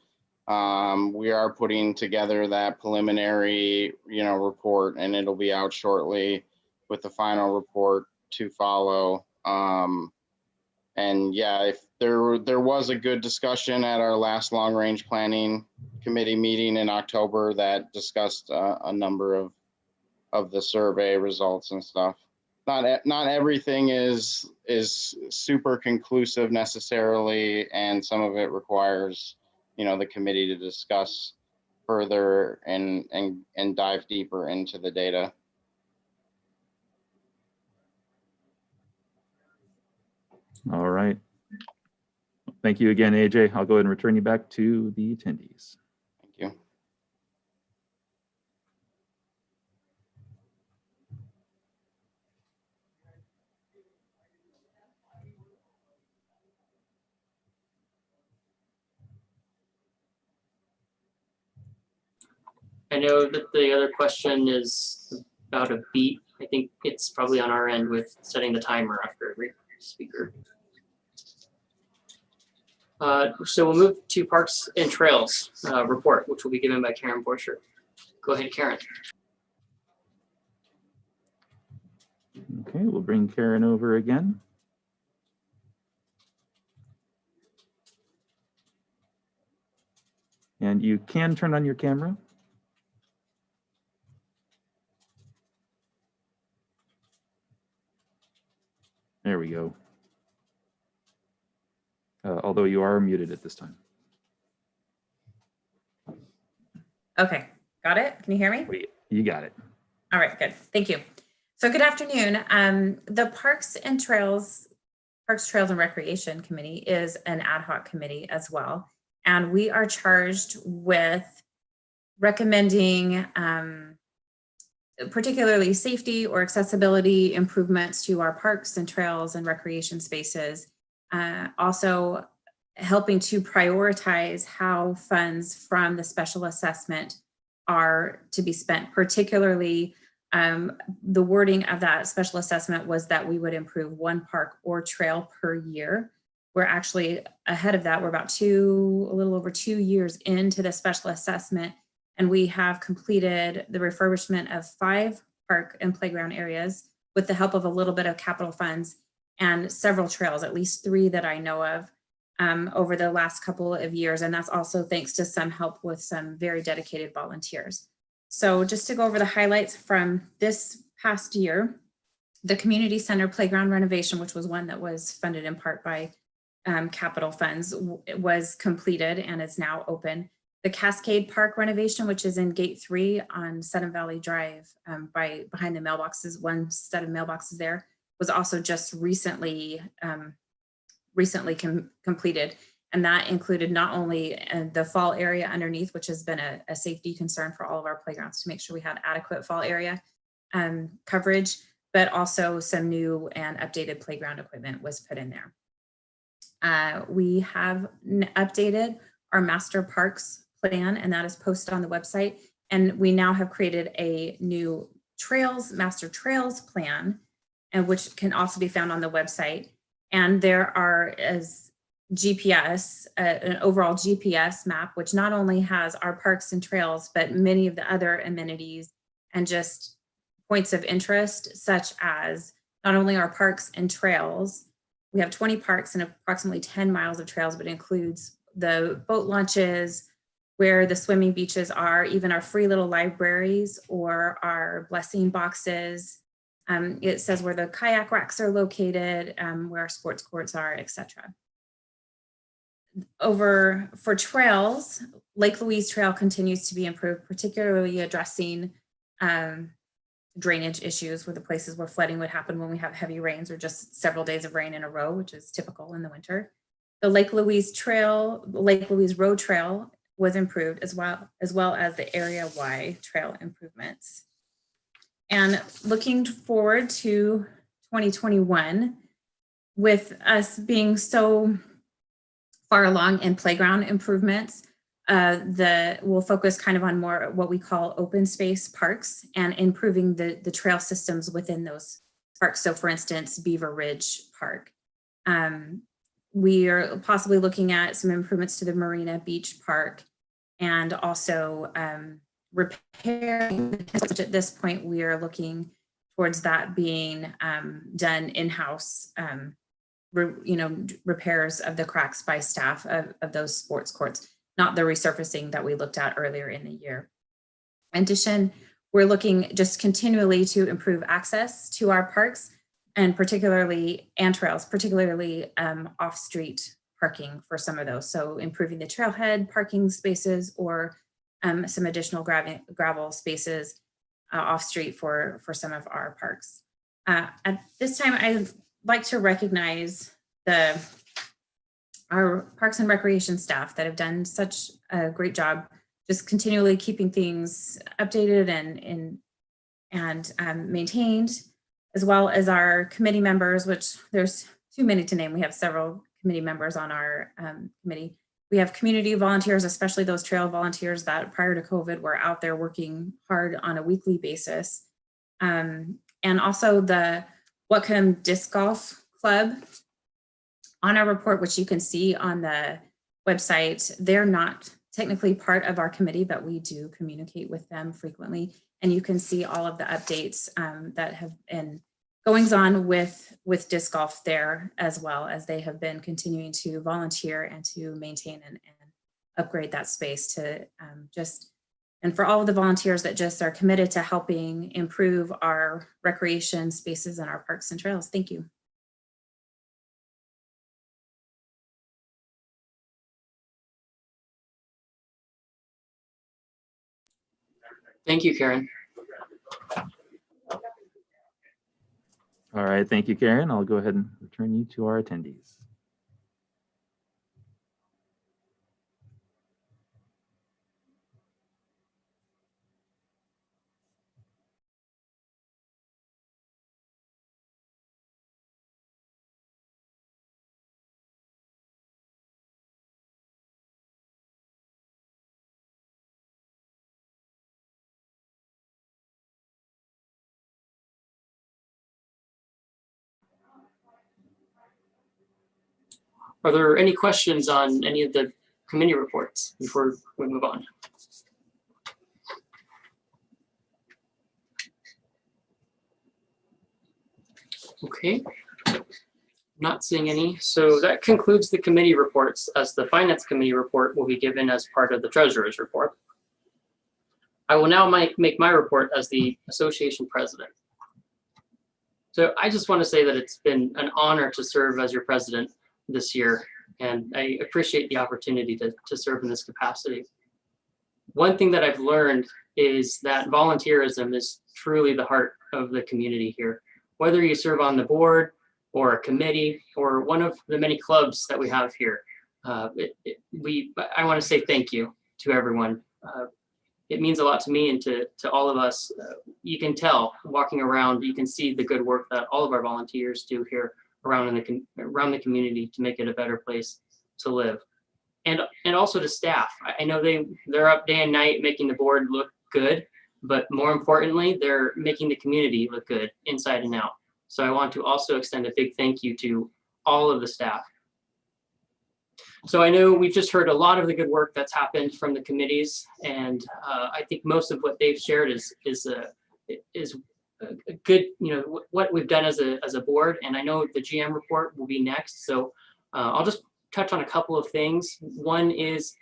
We are putting together that preliminary, report, and it'll be out shortly with the final report to follow. And yeah, if there was a good discussion at our last long range planning committee meeting in October that discussed a number of the survey results and stuff. Not everything is super conclusive necessarily, and some of it requires the committee to discuss further and dive deeper into the data. All right. Thank you again, AJ. I'll go ahead and return you back to the attendees. Thank you. I know that the other question is about a beat I think it's probably on our end with setting the timer after every speaker. So we'll move to Parks and Trails report, which will be given by Karen Borcher. Go ahead, Karen. Okay, we'll bring Karen over again. And you can turn on your camera. There we go. Although you are muted at this time. Okay, got it? Can you hear me? You got it. All right, good. Thank you. So good afternoon. The Parks, Trails and Recreation Committee is an ad hoc committee as well. And we are charged with recommending particularly safety or accessibility improvements to our parks and trails and recreation spaces. Also helping to prioritize how funds from the special assessment are to be spent, particularly the wording of that special assessment was that we would improve one park or trail per year. We're actually ahead of that. We're about a little over 2 years into the special assessment, and we have completed the refurbishment of 5 park and playground areas with the help of a little bit of capital funds and several trails, at least 3 that I know of over the last couple of years. And that's also thanks to some help with some very dedicated volunteers. So just to go over the highlights from this past year, the community center playground renovation, which was one that was funded in part by capital funds, was completed and is now open. The Cascade Park renovation, which is in Gate 3 on Sudden Valley Drive, behind the mailboxes, one set of mailboxes there, was also just recently completed. And that included not only the fall area underneath, which has been a safety concern for all of our playgrounds to make sure we had adequate fall area coverage, but also some new and updated playground equipment was put in there. We have updated our master parks plan, and that is posted on the website. And we now have created a new master trails plan, and which can also be found on the website. And there are as GPS, an overall GPS map, which not only has our parks and trails, but many of the other amenities and just points of interest, such as not only our parks and trails. We have 20 parks and approximately 10 miles of trails, but includes the boat launches, where the swimming beaches are, even our free little libraries or our blessing boxes. It says where the kayak racks are located, where our sports courts are, etc. Over for trails, Lake Louise Trail continues to be improved, particularly addressing drainage issues where the places where flooding would happen when we have heavy rains or just several days of rain in a row, which is typical in the winter. The Lake Louise Road Trail was improved as well as the area-wide trail improvements. And looking forward to 2021, with us being so far along in playground improvements, we'll focus kind of on more what we call open space parks and improving the trail systems within those parks. So for instance, Beaver Ridge Park. We are possibly looking at some improvements to the Marina Beach Park, and also repairing, which at this point we are looking towards that being done in-house, repairs of the cracks by staff of those sports courts, not the resurfacing that we looked at earlier in the year. In addition, we're looking just continually to improve access to our parks and trails, particularly off-street parking for some of those. So improving the trailhead parking spaces or some additional gravel spaces off-street for some of our parks. At this time, I'd like to recognize our Parks and Recreation staff that have done such a great job just continually keeping things updated and maintained, as well as our committee members, which there's too many to name. We have several committee members on our committee. We have community volunteers, especially those trail volunteers that prior to COVID were out there working hard on a weekly basis. And And also the Whatcom Disc Golf Club on our report, which you can see on the website, they're not technically part of our committee, but we do communicate with them frequently. And you can see all of the updates that have been goings on with disc golf there, as well as they have been continuing to volunteer and to maintain and upgrade that space to and for all of the volunteers that just are committed to helping improve our recreation spaces and our parks and trails. Thank you. Thank you, Karen. All right, thank you, Karen. I'll go ahead and return you to our attendees. Are there any questions on any of the committee reports before we move on? Okay, not seeing any. So that concludes the committee reports, as the finance committee report will be given as part of the treasurer's report. I will now make my report as the association president. So I just want to say that it's been an honor to serve as your president this year, and I appreciate the opportunity to serve in this capacity. One thing that I've learned is that volunteerism is truly the heart of the community here. Whether you serve on the board or a committee or one of the many clubs that we have here, I want to say thank you to everyone. It means a lot to me and to all of us. You can tell walking around, you can see the good work that all of our volunteers do here around the community to make it a better place to live. And also to staff. I know they're up day and night making the board look good, but more importantly, they're making the community look good inside and out. So I want to also extend a big thank you to all of the staff. So I know we've just heard a lot of the good work that's happened from the committees, and I think most of what they've shared is a good, what we've done as a board. And I know the GM report will be next, so I'll just touch on a couple of things. One is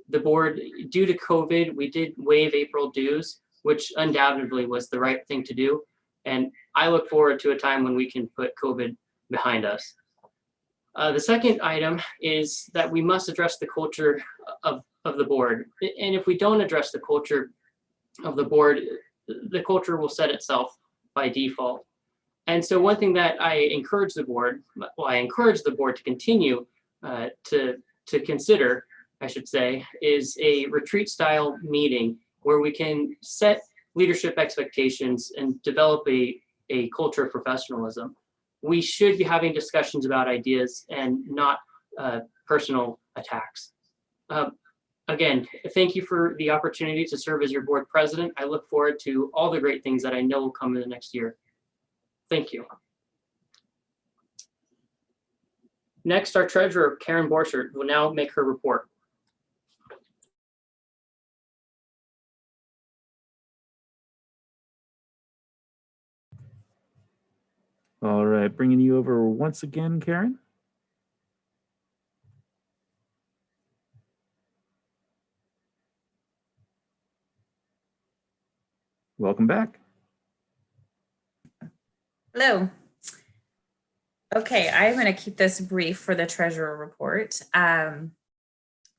the board, due to COVID, we did waive April dues, which undoubtedly was the right thing to do. And I look forward to a time when we can put COVID behind us. The second item is that we must address the culture of the board. And if we don't address the culture of the board, the culture will set itself by default. And so one thing that I encourage the board to continue to consider, I should say, is a retreat style meeting where we can set leadership expectations and develop a culture of professionalism. We should be having discussions about ideas and not personal attacks. Again, thank you for the opportunity to serve as your board president. I look forward to all the great things that I know will come in the next year. Thank you. Next, our treasurer, Karen Borchert, will now make her report. All right, bringing you over once again, Karen. Welcome back. Hello. Okay, I'm going to keep this brief for the treasurer report.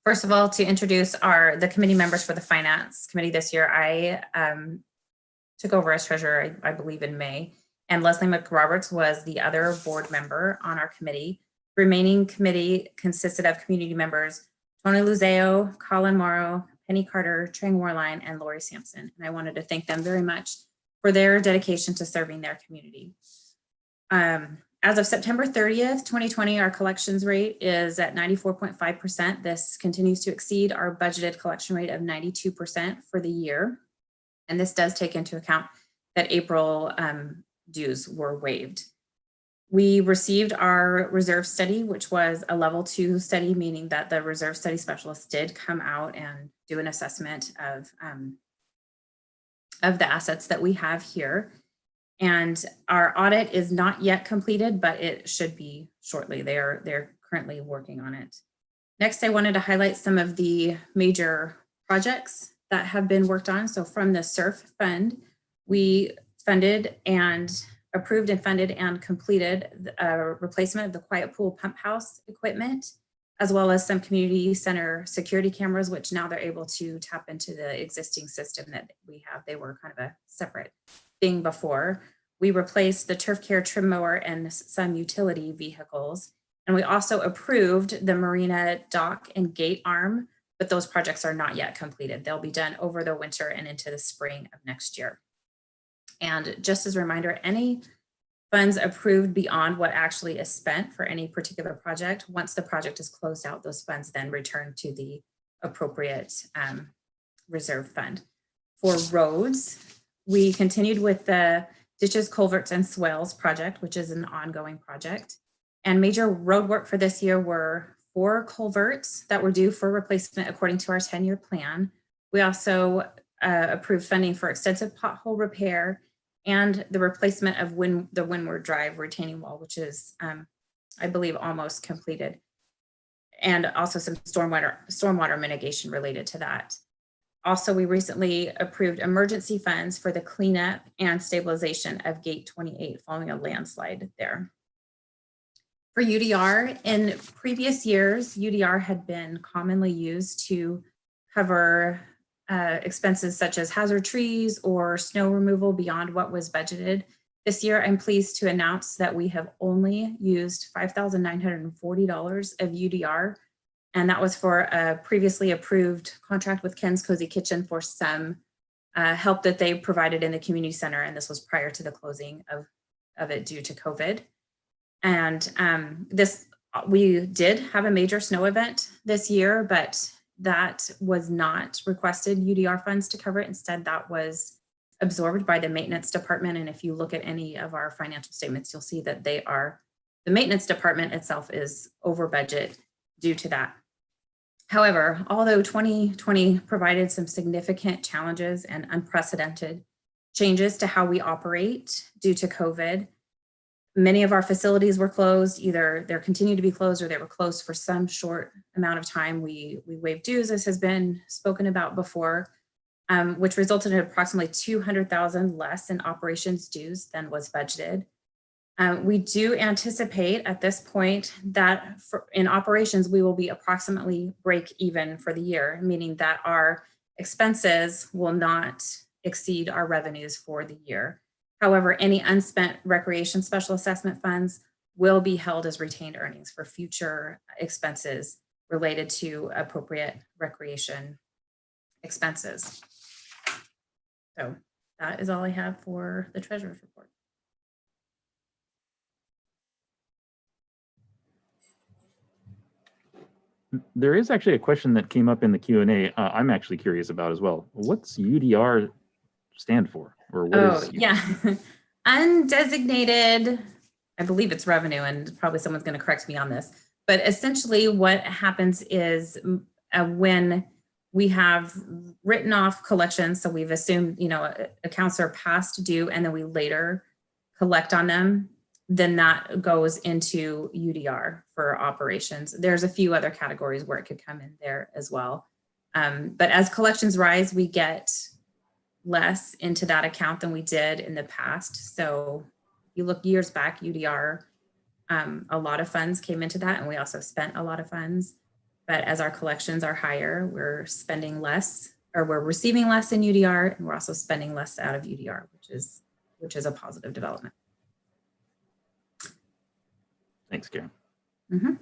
First of all, to introduce the committee members for the finance committee this year, I took over as treasurer, I believe, in May. And Leslie McRoberts was the other board member on our committee. The remaining committee consisted of community members Tony Luzeo, Colin Morrow, Penny Carter, Trang Warline, and Lori Sampson. And I wanted to thank them very much for their dedication to serving their community. As of September 30th, 2020, our collections rate is at 94.5%. This continues to exceed our budgeted collection rate of 92% for the year. And this does take into account that April dues were waived. We received our reserve study, which was a level 2 study, meaning that the reserve study specialist did come out and do an assessment of the assets that we have here. And our audit is not yet completed, but it should be shortly. They're currently working on it. Next, I wanted to highlight some of the major projects that have been worked on. So from the SURF fund, we funded and approved and funded and completed a replacement of the quiet pool pump house equipment, as well as some community center security cameras, which now they're able to tap into the existing system that we have. They were kind of a separate thing before. We replaced the turf care trim mower and some utility vehicles. And we also approved the marina dock and gate arm, but those projects are not yet completed. They'll be done over the winter and into the spring of next year. And just as a reminder, any funds approved beyond what actually is spent for any particular project, once the project is closed out, those funds then return to the appropriate reserve fund. For roads, we continued with the ditches, culverts, and swales project, which is an ongoing project. And major road work for this year were 4 culverts that were due for replacement according to our 10-year plan. We also approved funding for extensive pothole repair and the replacement of the Windward Drive retaining wall, which is, I believe, almost completed. And also some stormwater mitigation related to that. Also, we recently approved emergency funds for the cleanup and stabilization of Gate 28 following a landslide there. For UDR, in previous years, UDR had been commonly used to cover expenses such as hazard trees or snow removal beyond what was budgeted. This year, I'm pleased to announce that we have only used $5,940 of UDR, and that was for a previously approved contract with Ken's Cozy Kitchen for some help that they provided in the community center, and this was prior to the closing of it due to COVID. And we did have a major snow event this year, but that was not requested UDR funds to cover it. Instead, that was absorbed by the maintenance department. And if you look at any of our financial statements, you'll see that the maintenance department itself is over budget due to that. However, although 2020 provided some significant challenges and unprecedented changes to how we operate due to COVID, many of our facilities were closed. Either they're continued to be closed or they were closed for some short amount of time. We waived dues, as has been spoken about before, which resulted in approximately $200,000 less in operations dues than was budgeted. We do anticipate at this point that in operations, we will be approximately break even for the year, meaning that our expenses will not exceed our revenues for the year. However, any unspent recreation special assessment funds will be held as retained earnings for future expenses related to appropriate recreation expenses. So that is all I have for the treasurer's report. There is actually a question that came up in the Q&A I'm actually curious about as well. What's UDR stand for? Or what is UDR? Yeah, undesignated, I believe it's revenue, and probably someone's going to correct me on this, but essentially what happens is when we have written off collections, so we've assumed, accounts are past due and then we later collect on them, then that goes into UDR for operations. There's a few other categories where it could come in there as well. But as collections rise, we get less into that account than we did in the past. So if you look years back, UDR, a lot of funds came into that, and we also spent a lot of funds. But as our collections are higher, we're spending less, or we're receiving less in UDR, and we're also spending less out of UDR, which is a positive development. Thanks, Karen. Mm-hmm.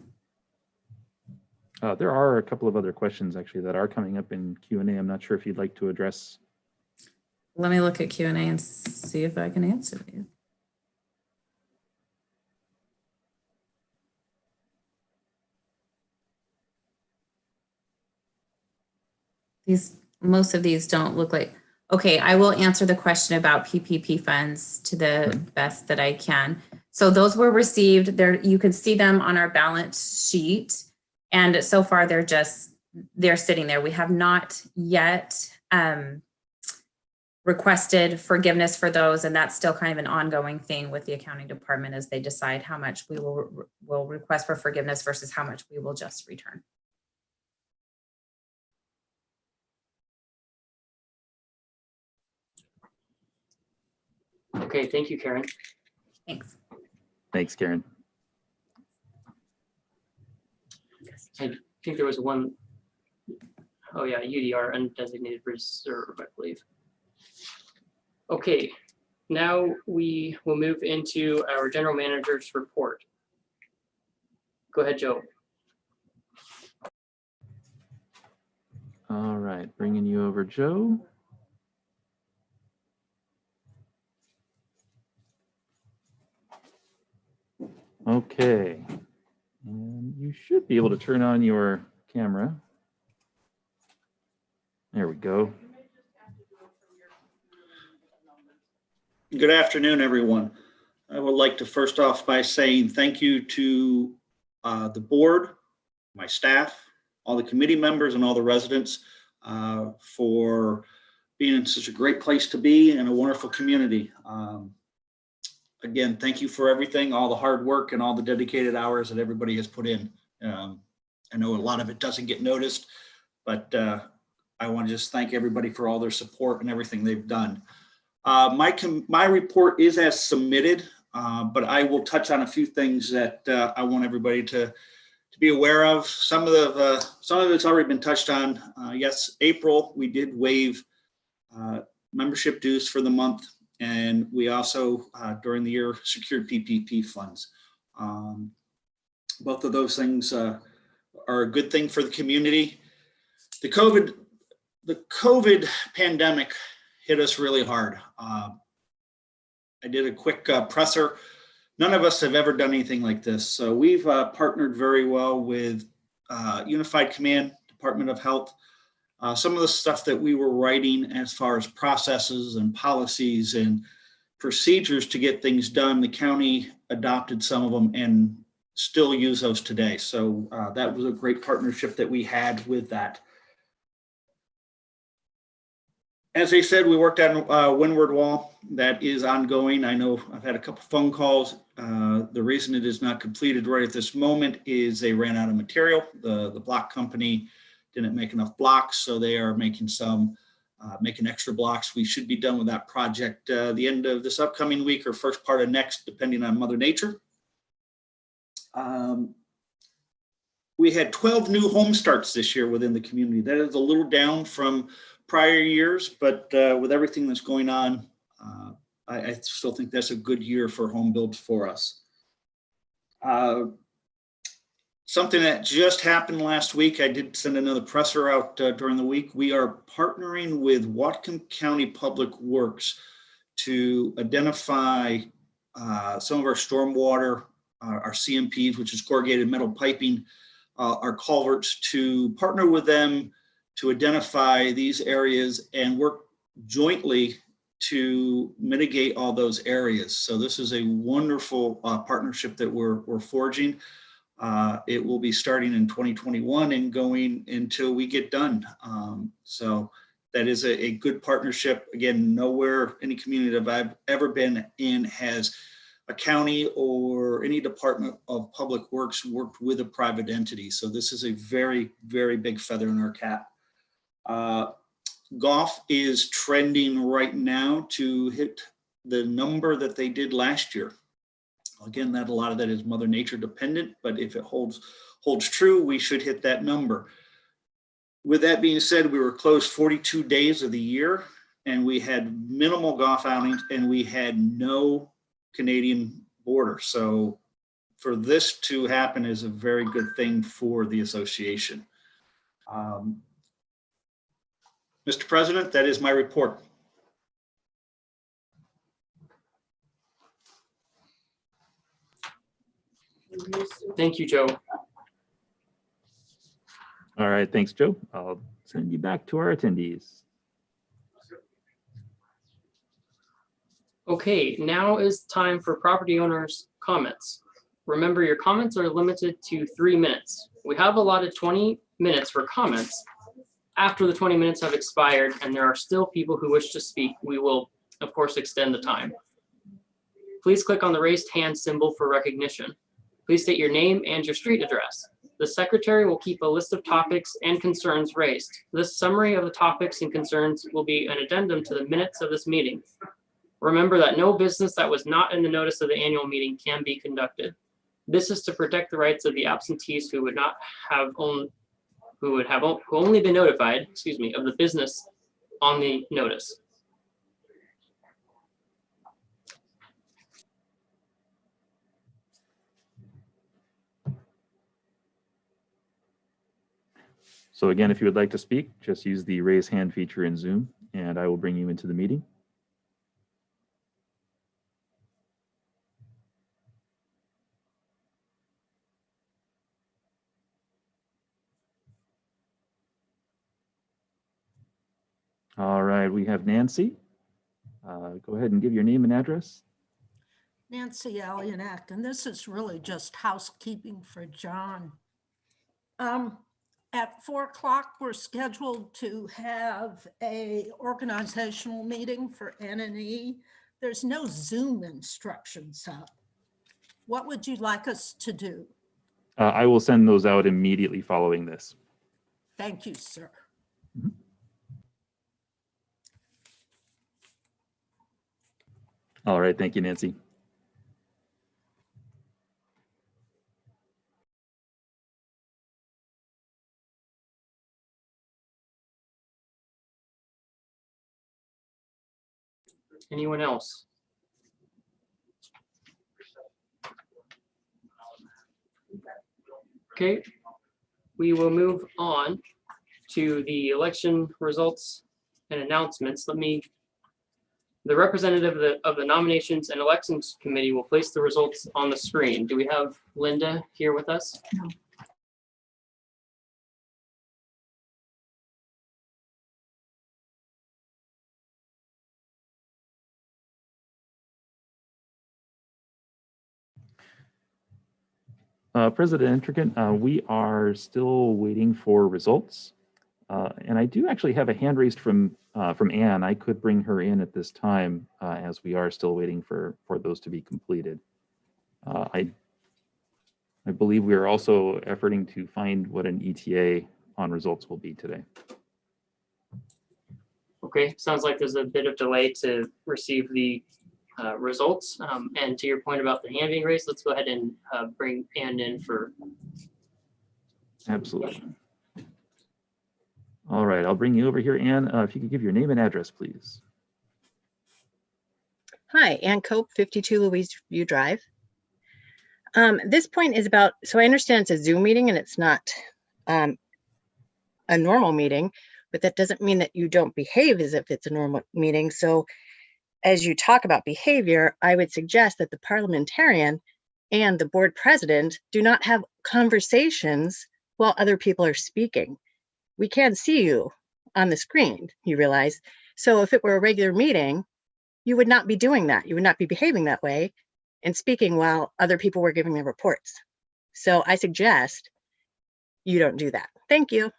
There are a couple of other questions actually that are coming up in Q&A. I'm not sure if you'd like to address. Let me look at Q&A and see if I can answer these. Most of these don't look like, Okay, I will answer the question about PPP funds to the best that I can. So those were received there. You can see them on our balance sheet. And so far they're sitting there. We have not yet requested forgiveness for those. And that's still kind of an ongoing thing with the accounting department as they decide how much we will request for forgiveness versus how much we will just return. Okay, thank you, Karen. Thanks. Thanks, Karen. I think there was one. Oh yeah, UDR, undesignated reserve, I believe. Okay, now we will move into our general manager's report. Go ahead, Joe. All right, bringing you over, Joe. Okay, and you should be able to turn on your camera. There we go. Good afternoon, everyone. I would like to first off by saying thank you to the board, my staff, all the committee members, and all the residents for being in such a great place to be and a wonderful community. Again, thank you for everything, all the hard work and all the dedicated hours that everybody has put in. I know a lot of it doesn't get noticed, but I want to just thank everybody for all their support and everything they've done. My report is as submitted, but I will touch on a few things that I want everybody to be aware of. Some of it's already been touched on. Yes, April, we did waive membership dues for the month. And we also, during the year, secured PPP funds. Both of those things are a good thing for the community. The COVID pandemic hit us really hard. I did a quick presser. None of us have ever done anything like this. So we've partnered very well with Unified Command, Department of Health. Some of the stuff that we were writing as far as processes and policies and procedures to get things done, the county adopted some of them and still use those today. So that was a great partnership that we had with that. As I said, we worked on Windward Wall. That is ongoing. I know I've had a couple phone calls. The reason it is not completed right at this moment is they ran out of material. The block company didn't make enough blocks, so they are making making extra blocks. We should be done with that project the end of this upcoming week or first part of next, depending on Mother Nature. We had 12 new home starts this year within the community. That is a little down from prior years, but with everything that's going on, I still think that's a good year for home builds for us. Something that just happened last week, I did send another presser out during the week. We are partnering with Whatcom County Public Works to identify some of our stormwater, our CMPs, which is corrugated metal piping, our culverts, to partner with them to identify these areas and work jointly to mitigate all those areas. So this is a wonderful partnership that we're forging. It will be starting in 2021 and going until we get done. So that is a good partnership. Again, nowhere, any community that I've ever been in has a county or any department of public works worked with a private entity. So this is a very, very big feather in our cap. Golf is trending right now to hit the number that they did last year. Again, a lot of that is Mother Nature dependent, but if it holds true, we should hit that number. With that being said, we were closed 42 days of the year, and we had minimal golf outings, and we had no Canadian border. So for this to happen is a very good thing for the association. Mr. President, that is my report. Thank you, Joe. All right, thanks, Joe. I'll send you back to our attendees. Okay, now is time for property owners' comments. Remember, your comments are limited to 3 minutes. We have allotted 20 minutes for comments. After the 20 minutes have expired and there are still people who wish to speak, we will, of course, extend the time. Please click on the raised hand symbol for recognition. Please state your name and your street address. The secretary will keep a list of topics and concerns raised. This summary of the topics and concerns will be an addendum to the minutes of this meeting. Remember that no business that was not in the notice of the annual meeting can be conducted. This is to protect the rights of the absentees who would only been notified, of the business on the notice. So again, if you would like to speak, just use the raise hand feature in Zoom and I will bring you into the meeting. All right, we have Nancy. Go ahead and give your name and address. Nancy Alionak, and this is really just housekeeping for John. At 4 o'clock, we're scheduled to have a organizational meeting for N&E. There's no Zoom instructions up. What would you like us to do? I will send those out immediately following this. Thank you, sir. All right, thank you, Nancy. Anyone else? Okay, we will move on to the election results and announcements. The representative of the Nominations and Elections Committee will place the results on the screen. Do we have Linda here with us? No. President Entrigan, we are still waiting for results. And I do actually have a hand raised from Anne. I could bring her in at this time as we are still waiting for those to be completed. I believe we are also efforting to find what an ETA on results will be today. Okay, sounds like there's a bit of delay to receive the results. And to your point about the hand being raised, let's go ahead and bring Anne in for. Absolutely. All right, I'll bring you over here, Anne. If you could give your name and address, please. Hi, Ann Cope, 52 Louise View Drive. This point is about, so I understand it's a Zoom meeting and it's not a normal meeting, but that doesn't mean that you don't behave as if it's a normal meeting. So as you talk about behavior, I would suggest that the parliamentarian and the board president do not have conversations while other people are speaking. We can't see you on the screen, you realize. So if it were a regular meeting, you would not be doing that. You would not be behaving that way and speaking while other people were giving their reports. So I suggest you don't do that. Thank you.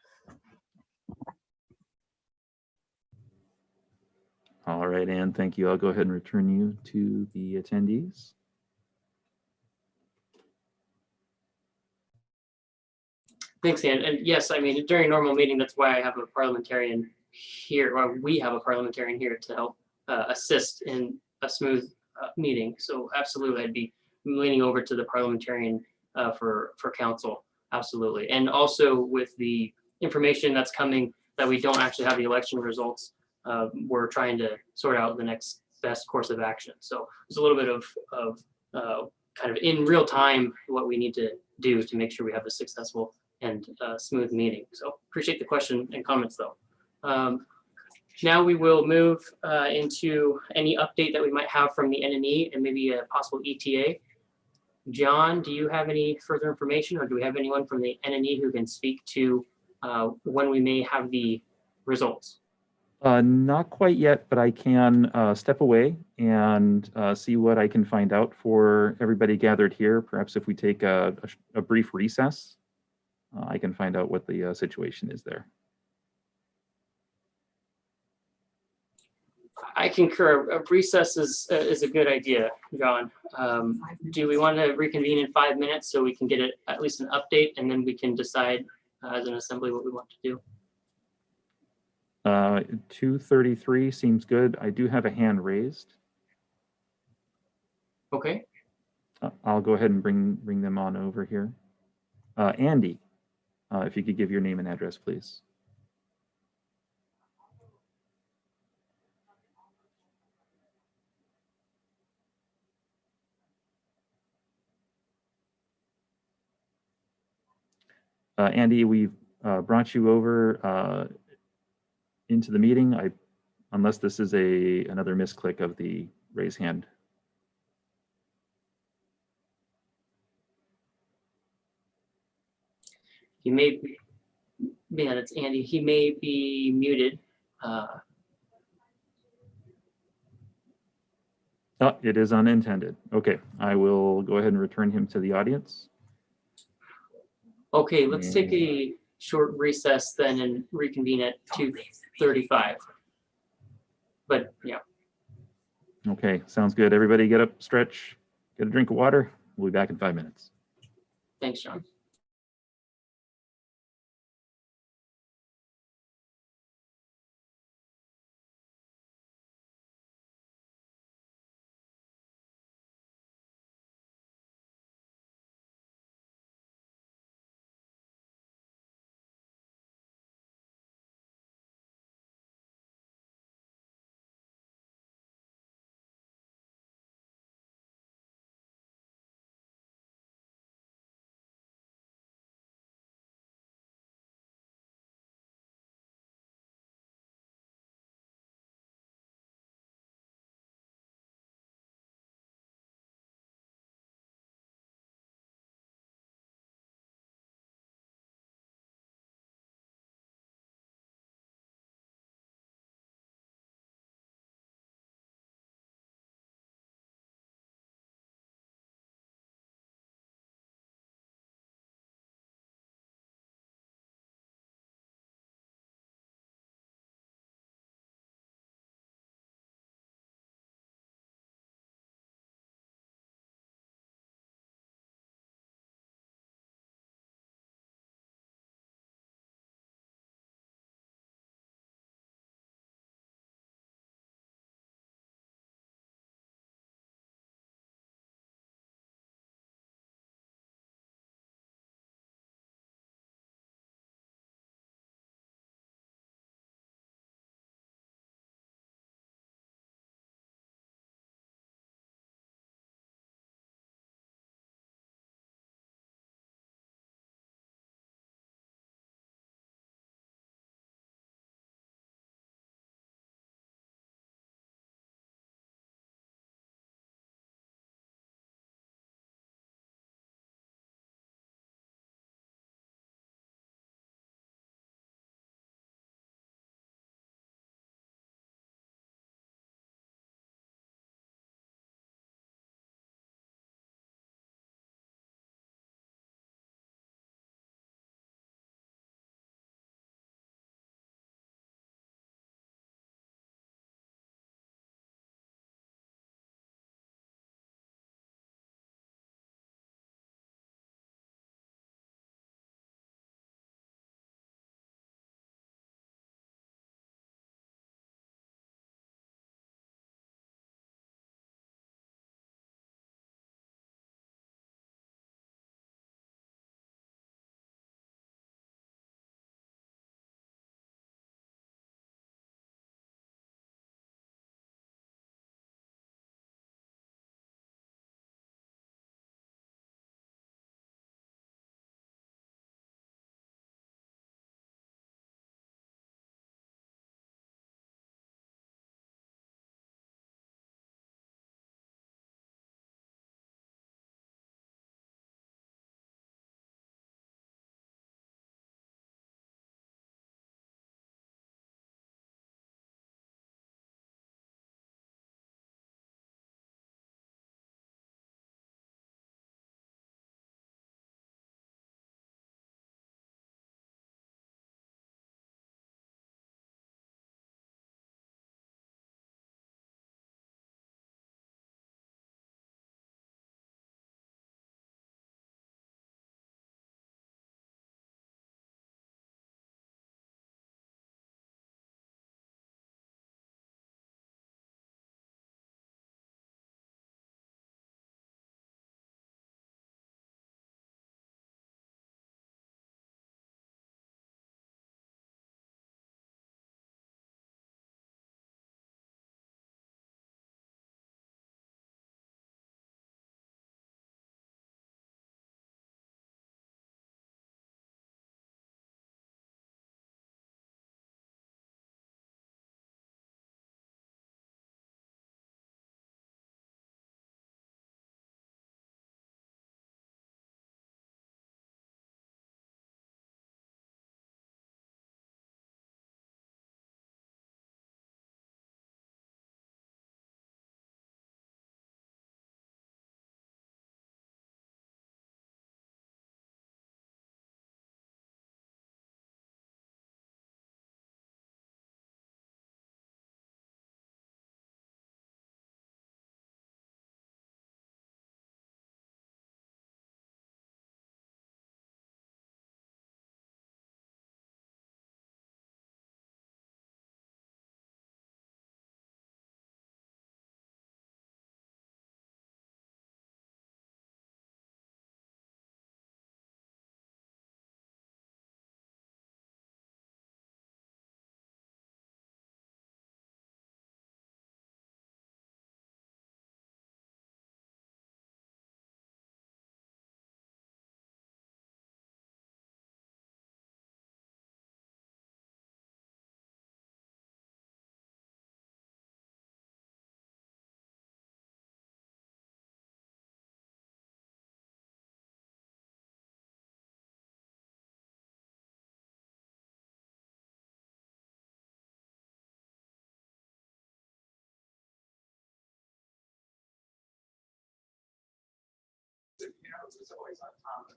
All right, Anne, thank you. I'll go ahead and return you to the attendees. Thanks, Ann. And yes, I mean, during a normal meeting, that's why I have a parliamentarian here, or we have a parliamentarian here to help assist in a smooth meeting. So absolutely, I'd be leaning over to the parliamentarian for council, absolutely. And also with the information that's coming that we don't actually have the election results, we're trying to sort out the next best course of action. So there's a little bit of kind of in real time what we need to do to make sure we have a successful and smooth meeting. So appreciate the question and comments though. Now we will move into any update that we might have from the N&E and maybe a possible ETA. John, do you have any further information, or do we have anyone from the N&E who can speak to when we may have the results? Not quite yet, but I can step away and see what I can find out for everybody gathered here. Perhaps if we take a brief recess, I can find out what the situation is there. I concur. A recess is a good idea, John. Do we want to reconvene in 5 minutes so we can get at least an update, and then we can decide as an assembly what we want to do? 2:33 seems good. I do have a hand raised. Okay. I'll go ahead and bring them on over here. Andy, if you could give your name and address, please. Andy, we've brought you over into the meeting. Unless this is another misclick of the raise hand. He may be, yeah, that's Andy. He may be muted. Oh, it is unintended. Okay, I will go ahead and return him to the audience. Okay, let's take a short recess then and reconvene at 2:35. But yeah. Okay, sounds good. Everybody get up, stretch, get a drink of water. We'll be back in 5 minutes. Thanks, John.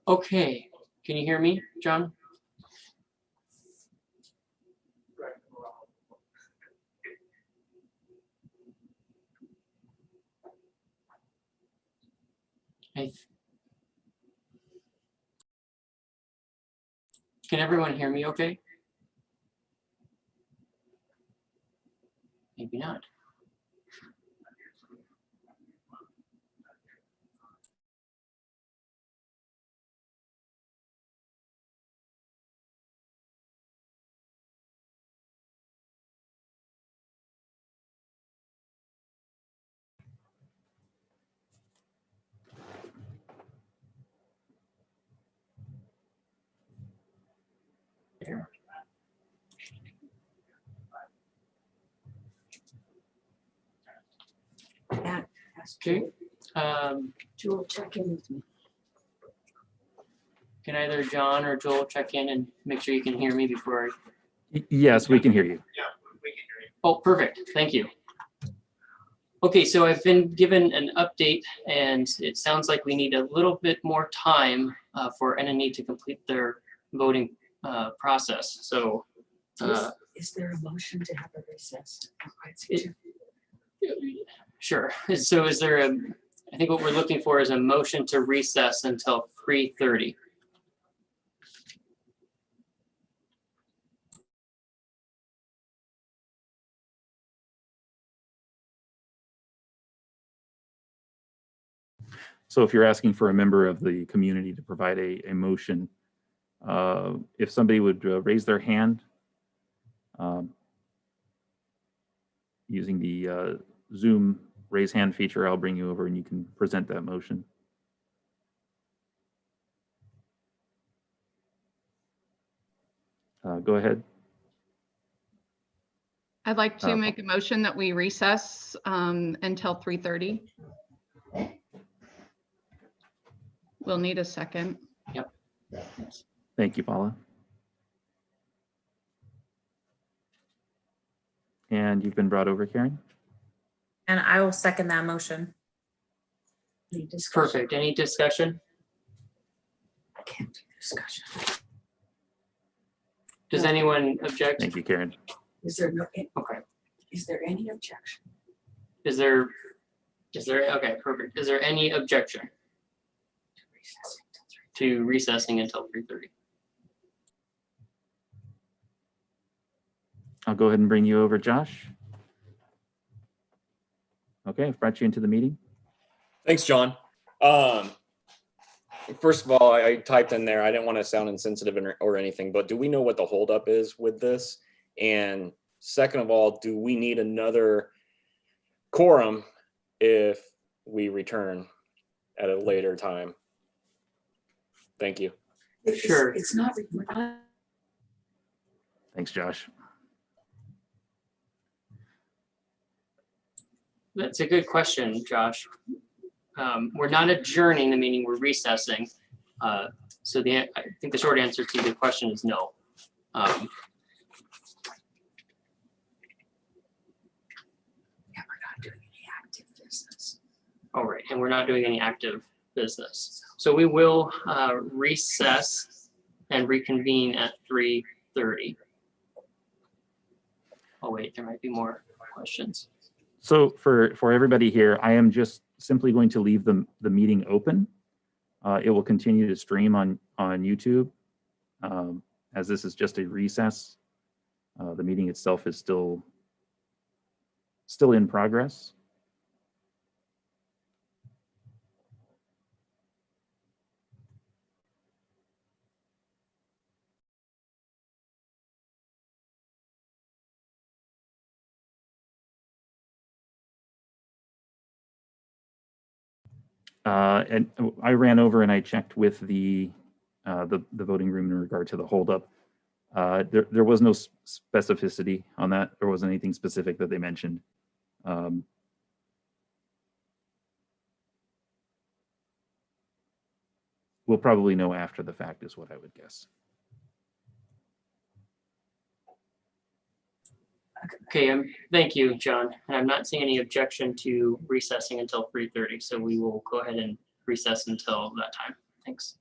Okay, can you hear me, John? Can everyone hear me okay? Maybe not. There. Okay. Jewel, check in with me. Can either John or Joel check in and make sure you can hear me before I... Yes, we can hear you. Oh, perfect. Thank you. Okay, so I've been given an update and it sounds like we need a little bit more time for NNE to complete their voting process. So Is there a motion to have a recess? Sure. So is there a, I think what we're looking for is a motion to recess until 3:30. So if you're asking for a member of the community to provide a motion, if somebody would raise their hand using the Zoom raise hand feature, I'll bring you over and you can present that motion. Go ahead. I'd like to make a motion that we recess until 3:30. We'll need a second. Yep. Thank you, Paula. And you've been brought over, Karen? And I will second that motion. Perfect. Any discussion? I can't do discussion. Does anyone object? Thank you, Karen. Is there no, Okay. is there any objection? Is there, okay, perfect. Is there any objection to recessing until 3:30? I'll go ahead and bring you over, Josh. Okay, I've brought you into the meeting. Thanks, John. First of all, I typed in there, I didn't want to sound insensitive or anything, but do we know what the holdup is with this? And second of all, do we need another quorum if we return at a later time? Thank you. Sure. It's not, we're not. Thanks, Josh. That's a good question, Josh. We're not adjourning the meeting, we're recessing. So I think the short answer to the question is no. Yeah, we're not doing any active business. All right, and we're not doing any active business. So we will recess and reconvene at 3:30. Oh wait, there might be more questions. So for everybody here, I am just simply going to leave the meeting open. It will continue to stream on YouTube as this is just a recess. The meeting itself is still in progress. And I ran over and I checked with the voting room in regard to the holdup. There was no specificity on that. There wasn't anything specific that they mentioned. We'll probably know after the fact is what I would guess. Okay, thank you, John. And I'm not seeing any objection to recessing until 3:30, so we will go ahead and recess until that time. Thanks.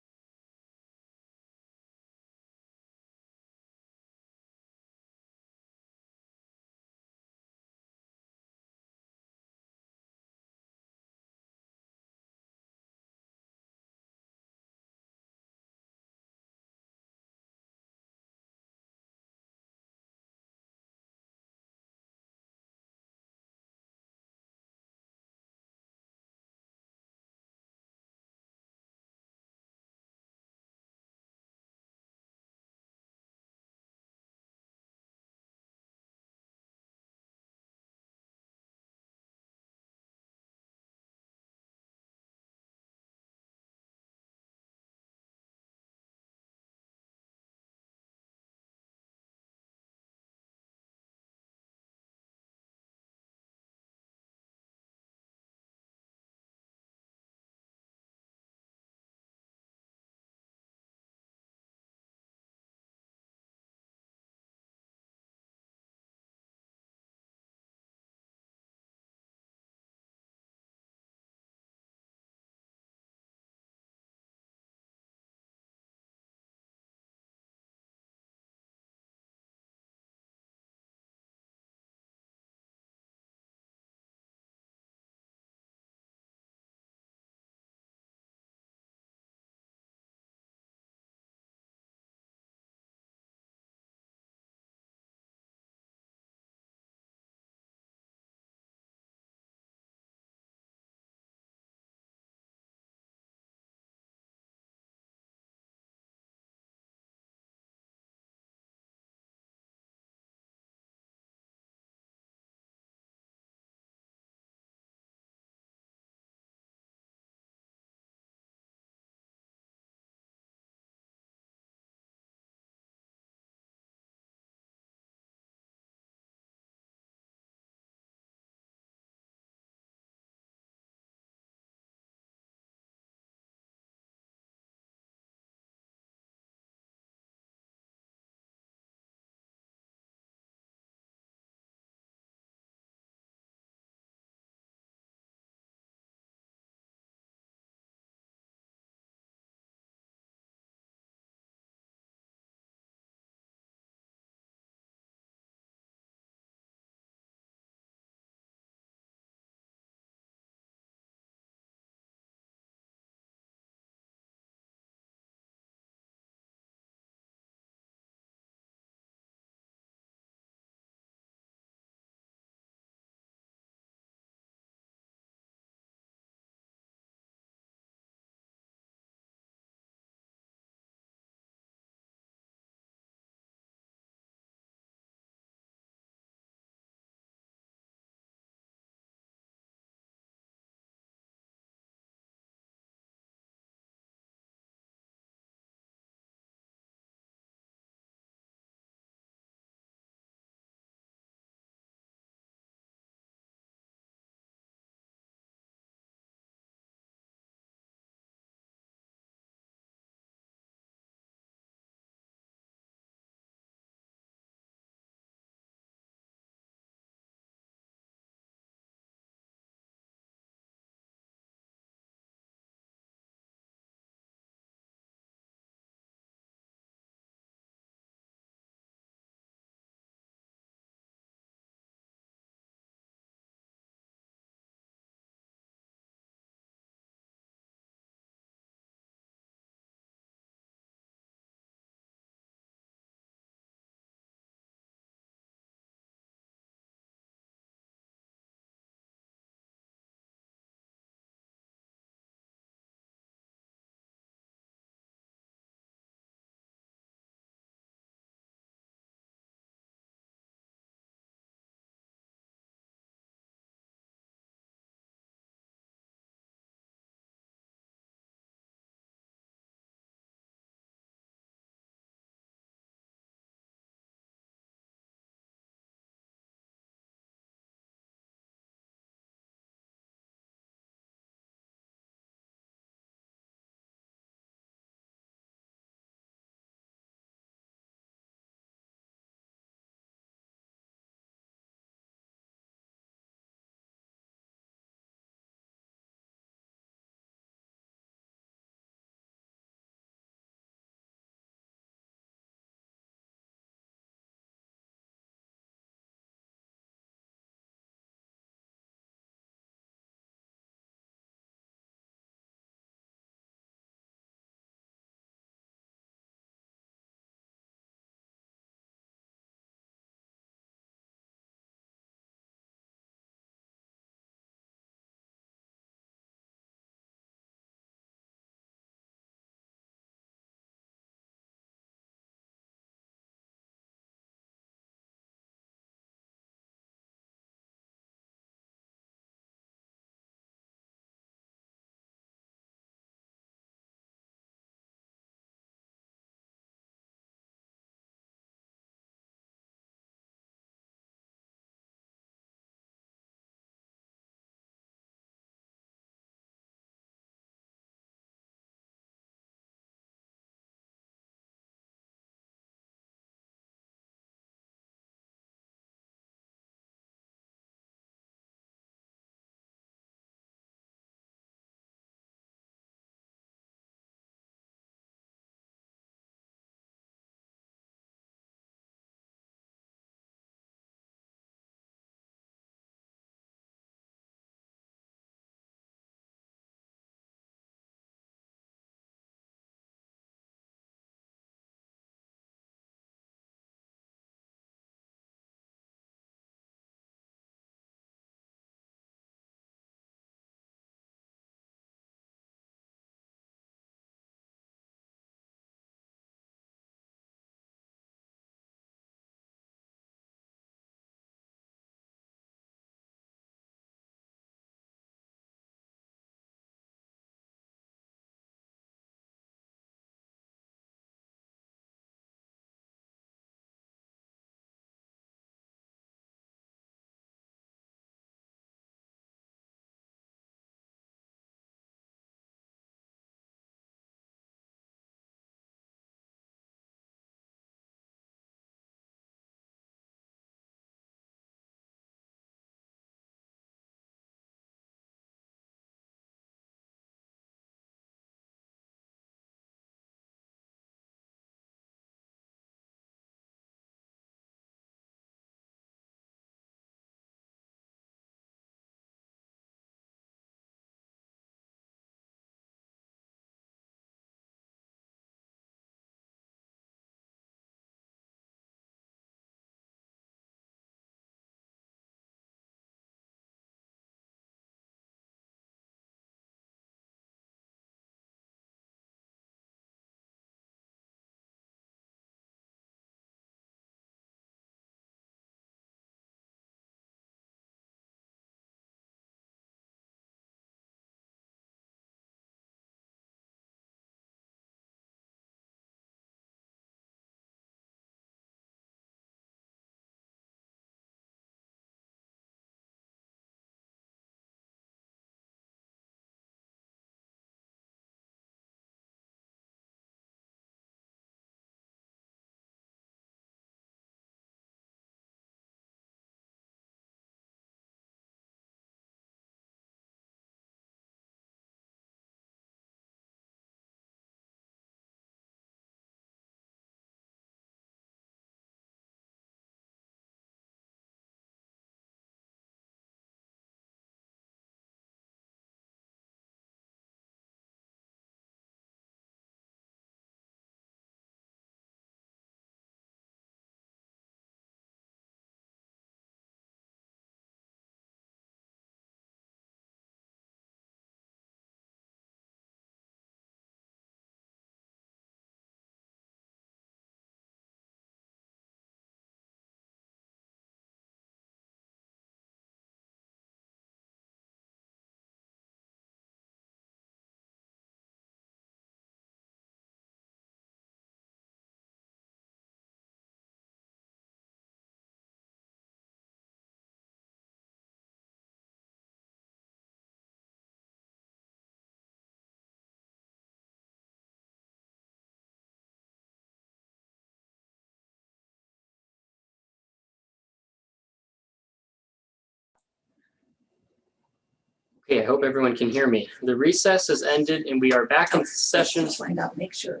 Okay, I hope everyone can hear me. The recess has ended and we are back in session. Find out, make sure.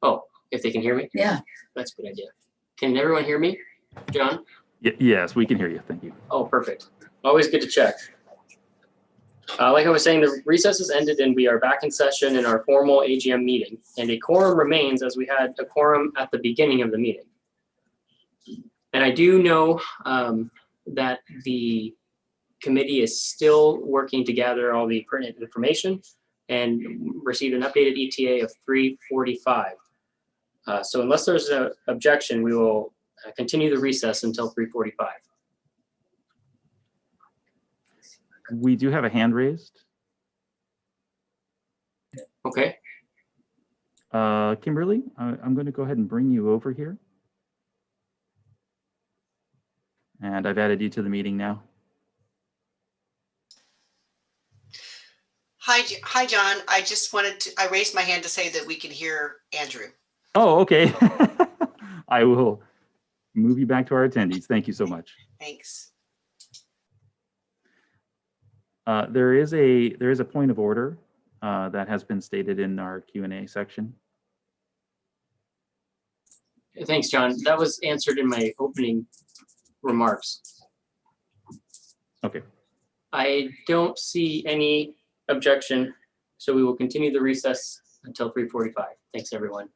Oh, if they can hear me? Yeah. That's a good idea. Can everyone hear me? John? Yes, we can hear you. Thank you. Oh, perfect. Always good to check. Like I was saying, the recess has ended and we are back in session in our formal AGM meeting. And a quorum remains as we had a quorum at the beginning of the meeting. And I do know that the committee is still working to gather all the pertinent information and received an updated ETA of 3:45. So unless there's an objection, we will continue the recess until 3:45. We do have a hand raised. Okay. Kimberly, I'm going to go ahead and bring you over here. And I've added you to the meeting now. Hi, John. I just I raised my hand to say that we can hear Andrew. Oh, okay. I will move you back to our attendees. Thank you so much. Thanks. There is a point of order that has been stated in our Q&A section. Thanks, John. That was answered in my opening remarks. Okay. I don't see any objection, so we will continue the recess until 3:45. Thanks, everyone.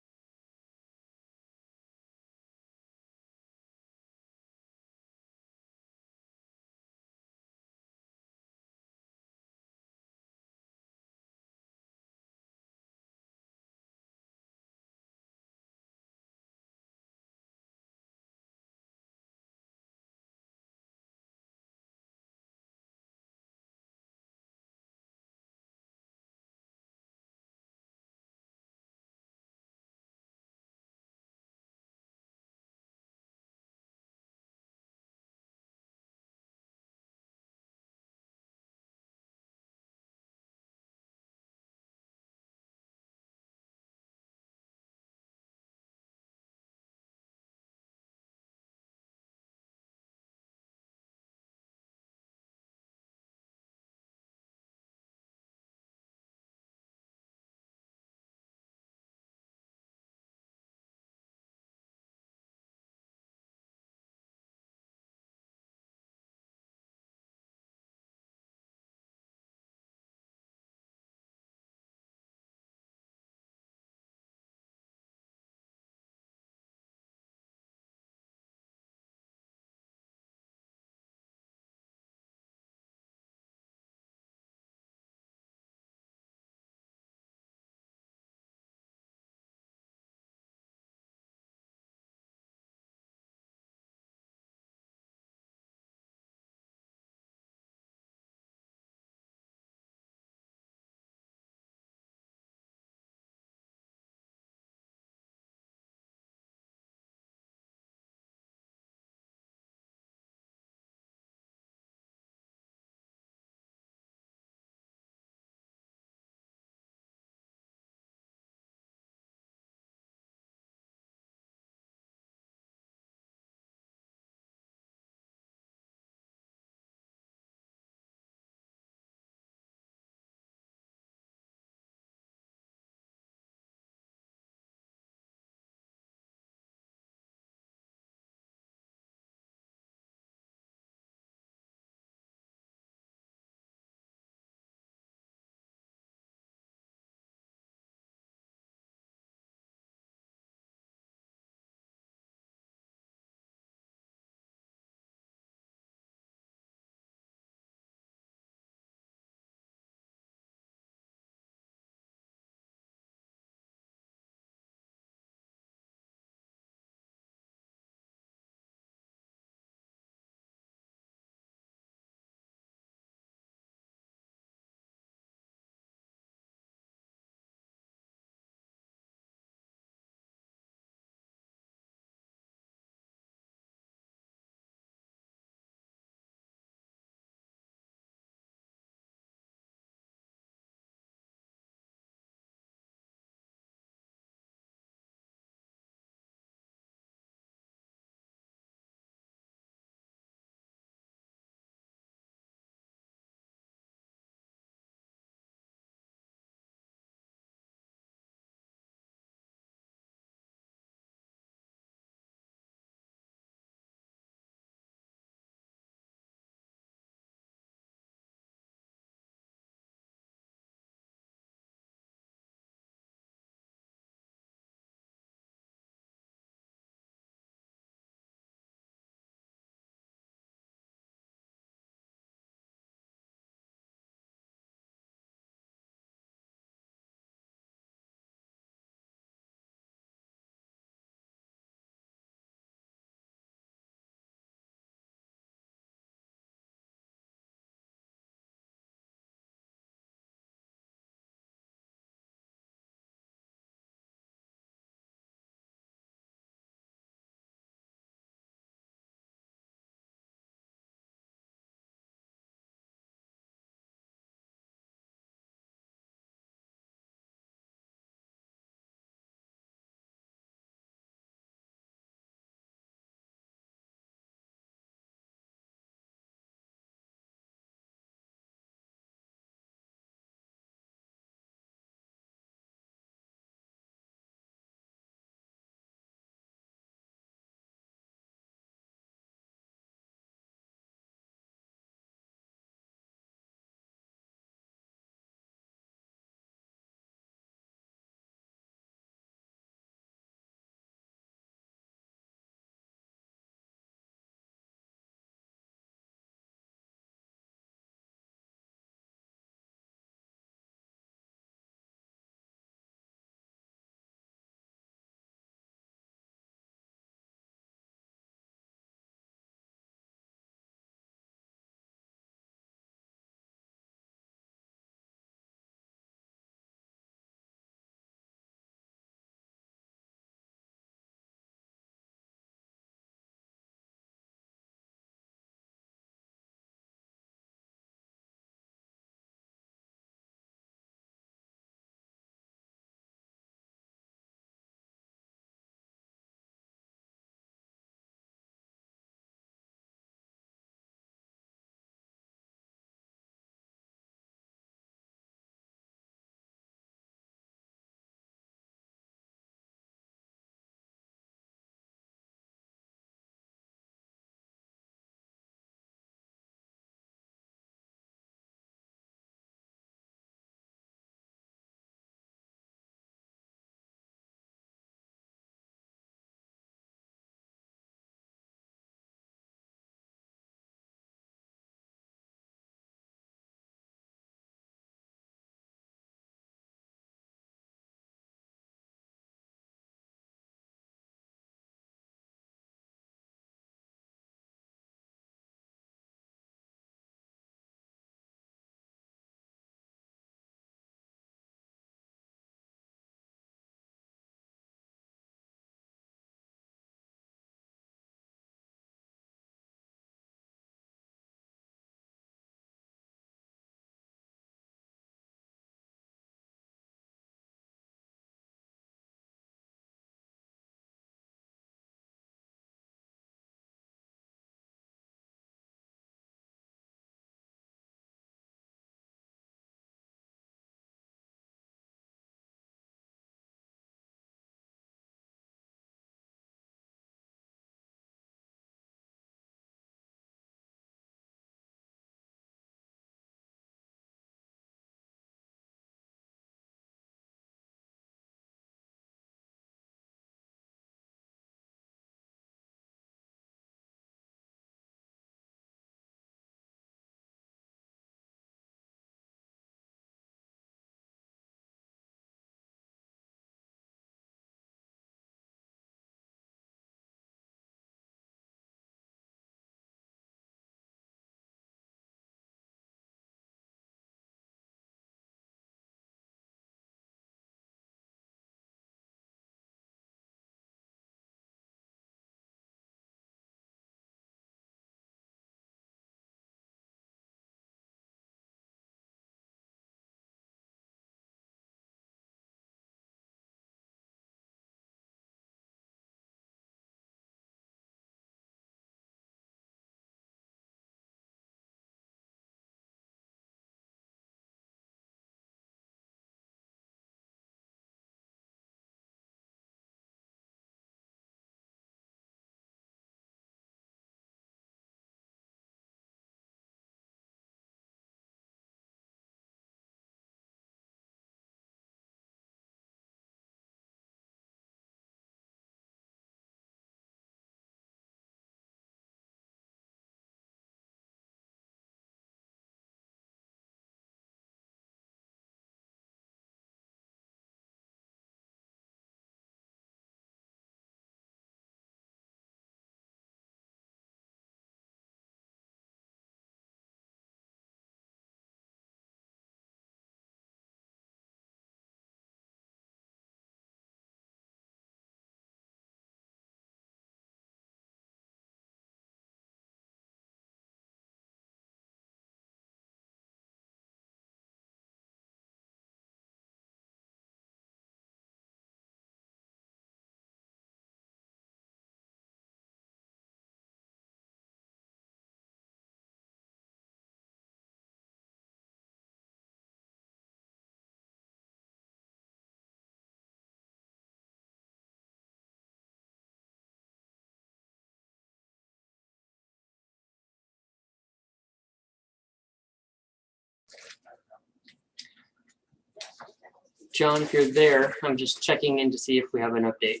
John, if you're there, I'm just checking in to see if we have an update.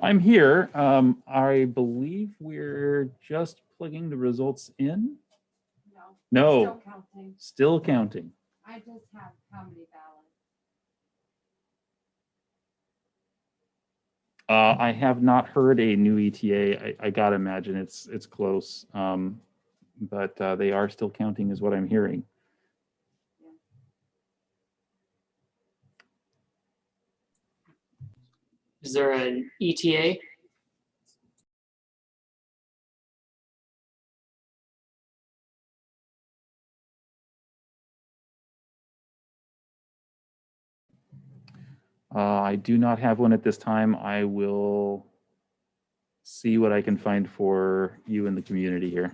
I'm here. I believe we're just plugging the results in. No. Still counting. Still counting. I just have how many ballots? I have not heard a new ETA. I gotta imagine it's close. But they are still counting is what I'm hearing. Is there an ETA? I do not have one at this time. I will see what I can find for you in the community here.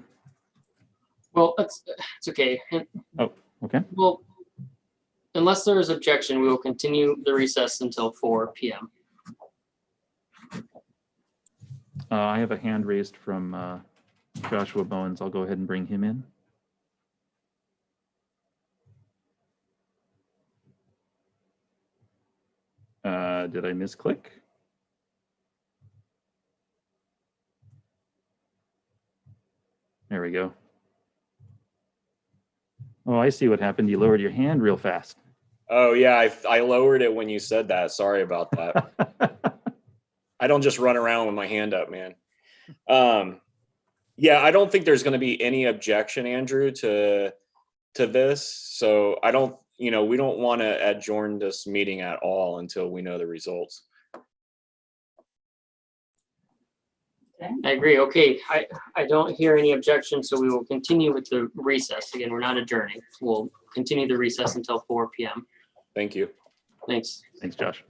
Well, it's okay. Oh, okay. Well, unless there is objection, we will continue the recess until 4 p.m. I have a hand raised from Joshua Bowens. I'll go ahead and bring him in. Did I misclick? There we go. Oh, I see what happened. You lowered your hand real fast. Oh yeah, I lowered it when you said that. Sorry about that. I don't just run around with my hand up, man. Yeah, I don't think there's going to be any objection, Andrew, to this. So I don't, we don't want to adjourn this meeting at all until we know the results. I agree. Okay, I don't hear any objection, so we will continue with the recess. Again, we're not adjourning. We'll continue the recess until 4 p.m. Thank you. Thanks. Thanks, Josh.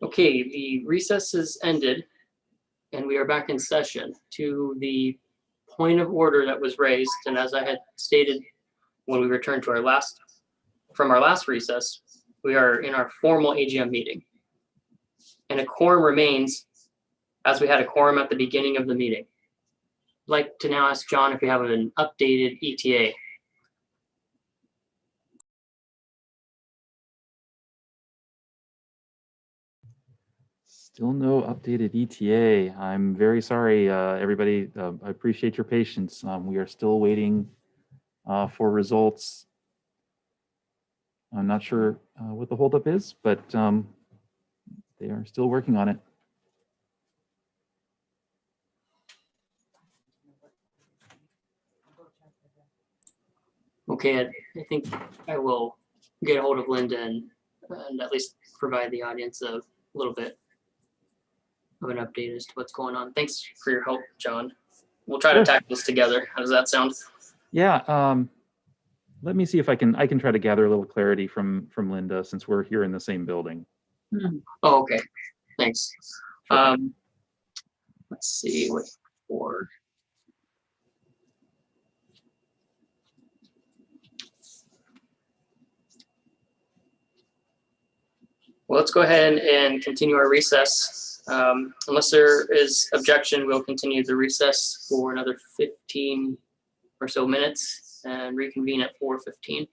Okay, the recess has ended and we are back in session. To the point of order that was raised, and as I had stated when we returned to our last recess, we are in our formal AGM meeting. And a quorum remains as we had a quorum at the beginning of the meeting. I'd like to now ask John if we have an updated ETA. Still no updated ETA. I'm very sorry, everybody. I appreciate your patience. We are still waiting for results. I'm not sure what the holdup is, but they are still working on it. Okay, I think I will get a hold of Linda and at least provide the audience a little bit of an update as to what's going on. Thanks for your help, John. We'll try to tackle this together. How does that sound? Yeah. Let me see if I can try to gather a little clarity from Linda, since we're here in the same building. Oh, okay. Thanks. Sure. Let's see what for. Well, let's go ahead and continue our recess. Unless there is objection, we'll continue the recess for another 15 or so minutes and reconvene at 4:15.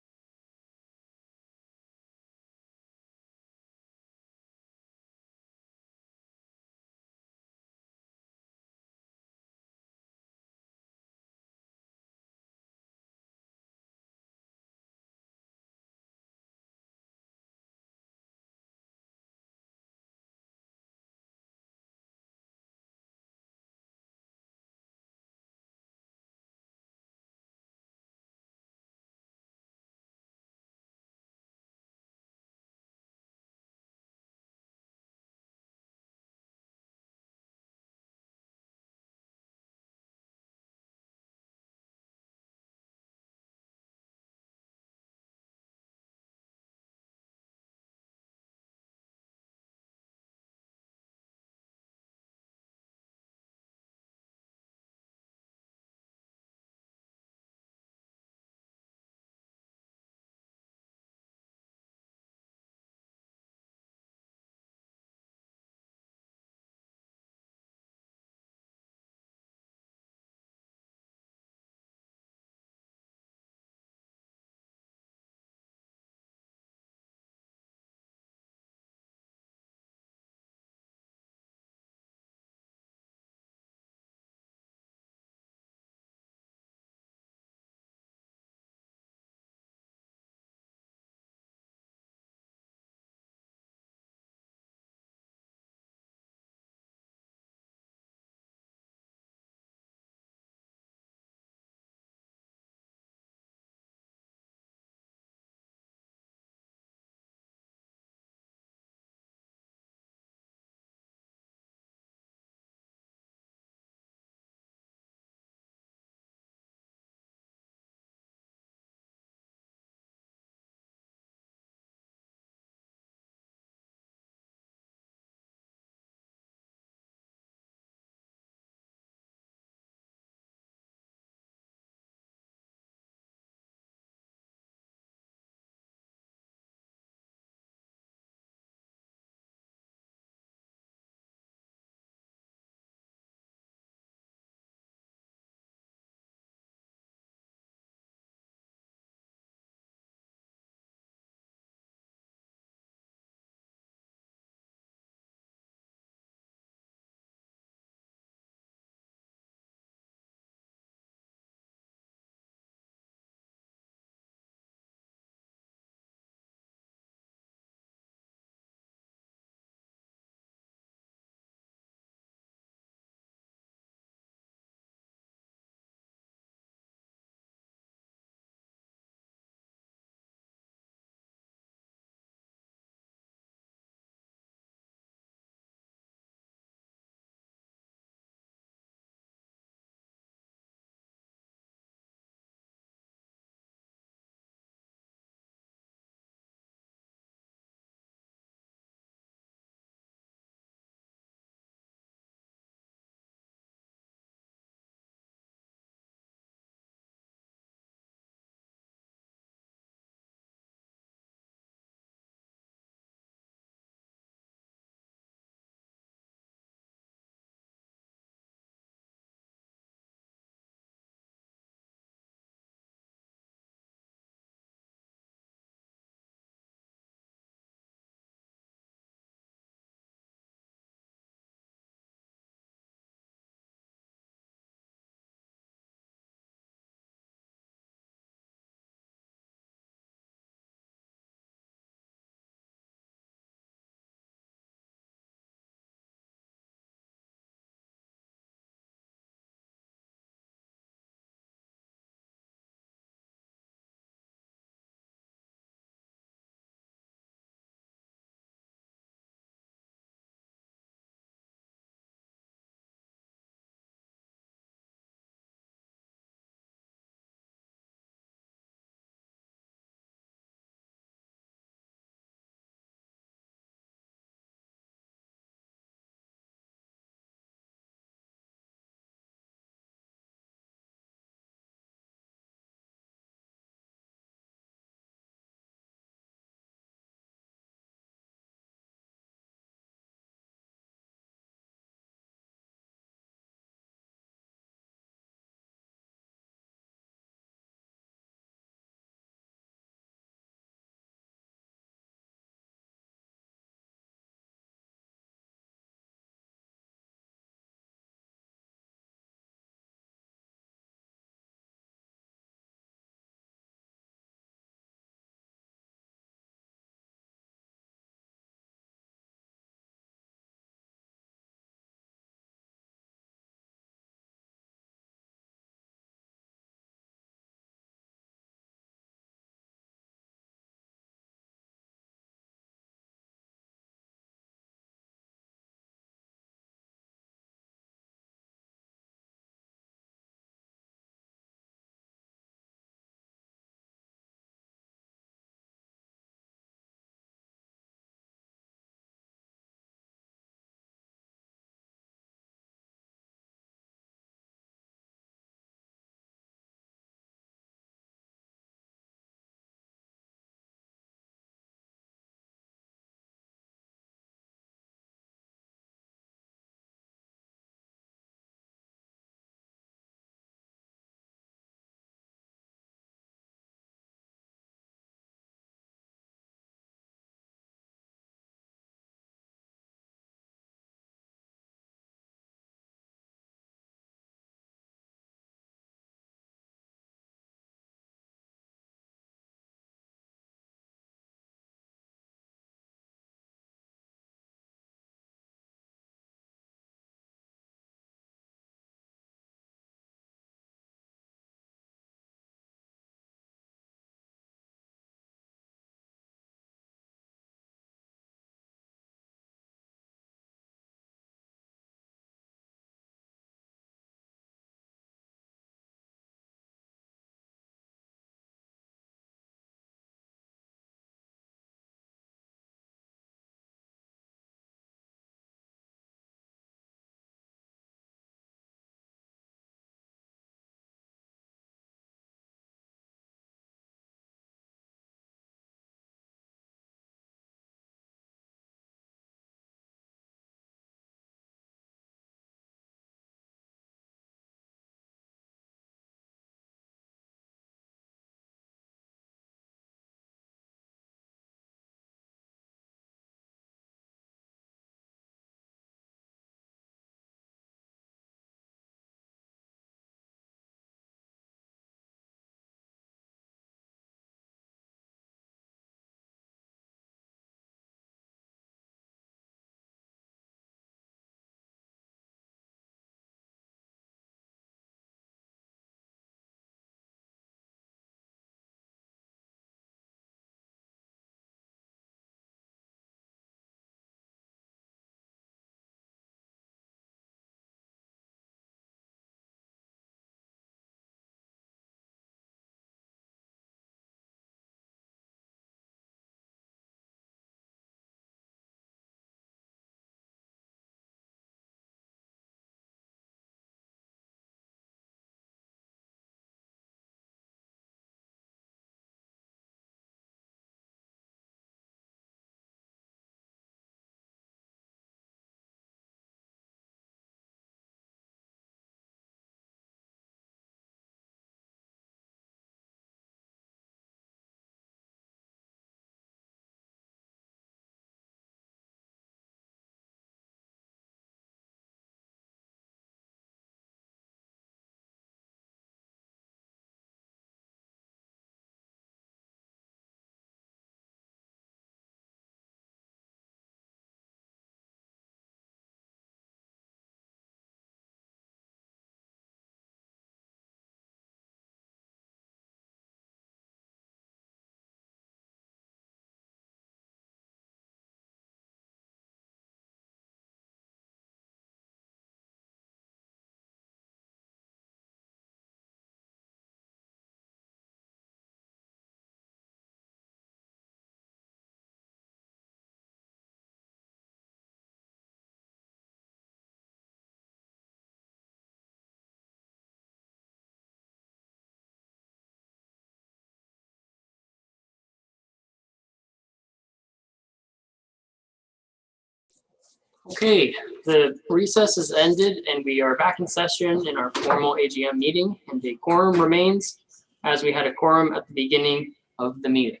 Okay, the recess is ended and we are back in session in our formal AGM meeting, and the quorum remains as we had a quorum at the beginning of the meeting.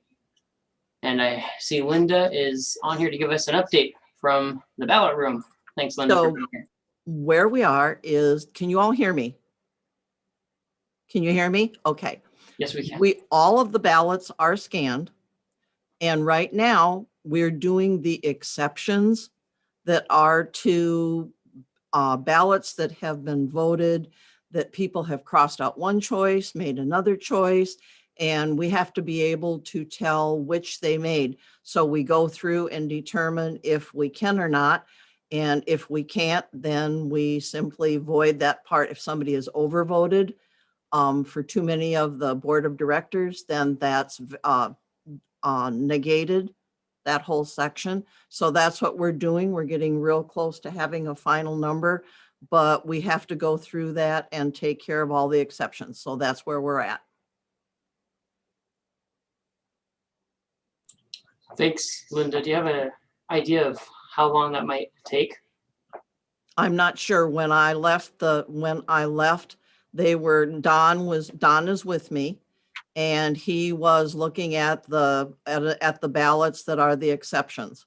And I see Linda is on here to give us an update from the ballot room. Thanks, Linda, for So being here. where we are is, can you all hear me? Can you hear me? Okay. Yes, we can. All of the ballots are scanned. And right now we're doing the exceptions that are to ballots that have been voted, that people have crossed out one choice, made another choice, and we have to be able to tell which they made. So we go through and determine if we can or not. And if we can't, then we simply void that part. If somebody is overvoted for too many of the board of directors, then that's negated, that whole section. So that's what we're doing. We're getting real close to having a final number, but we have to go through that and take care of all the exceptions. So that's where we're at. Thanks, Linda. Do you have an idea of how long that might take? I'm not sure. When I left, Don is with me, and he was looking at the ballots that are the exceptions.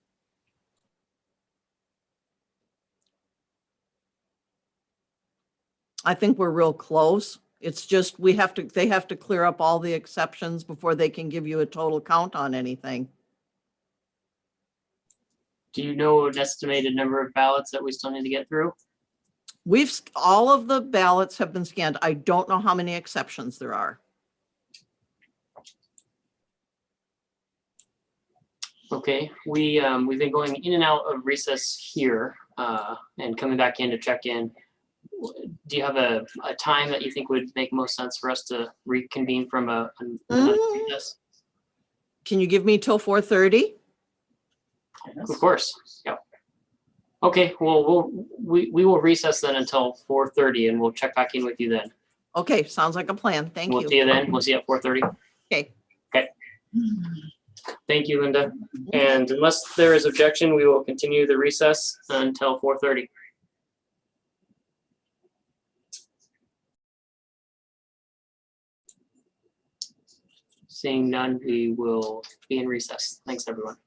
I think we're real close. It's just they have to clear up all the exceptions before they can give you a total count on anything. Do you know an estimated number of ballots that we still need to get through? All of the ballots have been scanned. I don't know how many exceptions there are. Okay, we've been going in and out of recess here and coming back in to check in. Do you have a time that you think would make most sense for us to reconvene from another recess? Can you give me till 4:30? Of course, yeah. Okay, well, we will recess then until 4:30 and we'll check back in with you then. Okay, sounds like a plan. Thank you. We'll see you then. We'll see you at 4:30. Okay. Okay. Thank you, Linda. And unless there is objection, we will continue the recess until 4:30. Seeing none, we will be in recess. Thanks, everyone.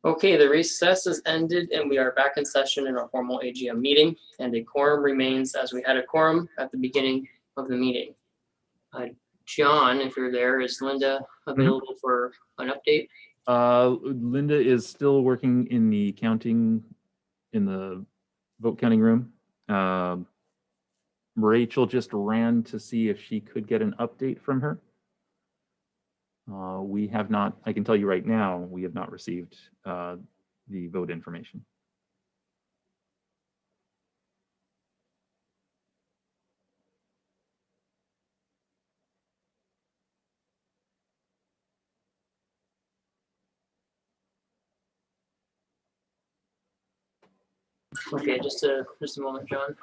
Okay, the recess is ended and we are back in session in our formal AGM meeting, and a quorum remains as we had a quorum at the beginning of the meeting. John, if you're there, is Linda available for an update? Linda is still working in the counting, in the vote counting room. Rachel just ran to see if she could get an update from her. We have not, I can tell you right now, we have not received the vote information. Okay, just a moment, John.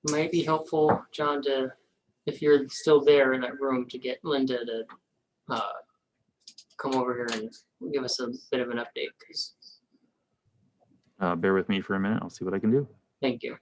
Might be helpful, John, to, if you're still there in that room, to get Linda to come over here and give us a bit of an update. Bear with me for a minute. I'll see what I can do. Thank you.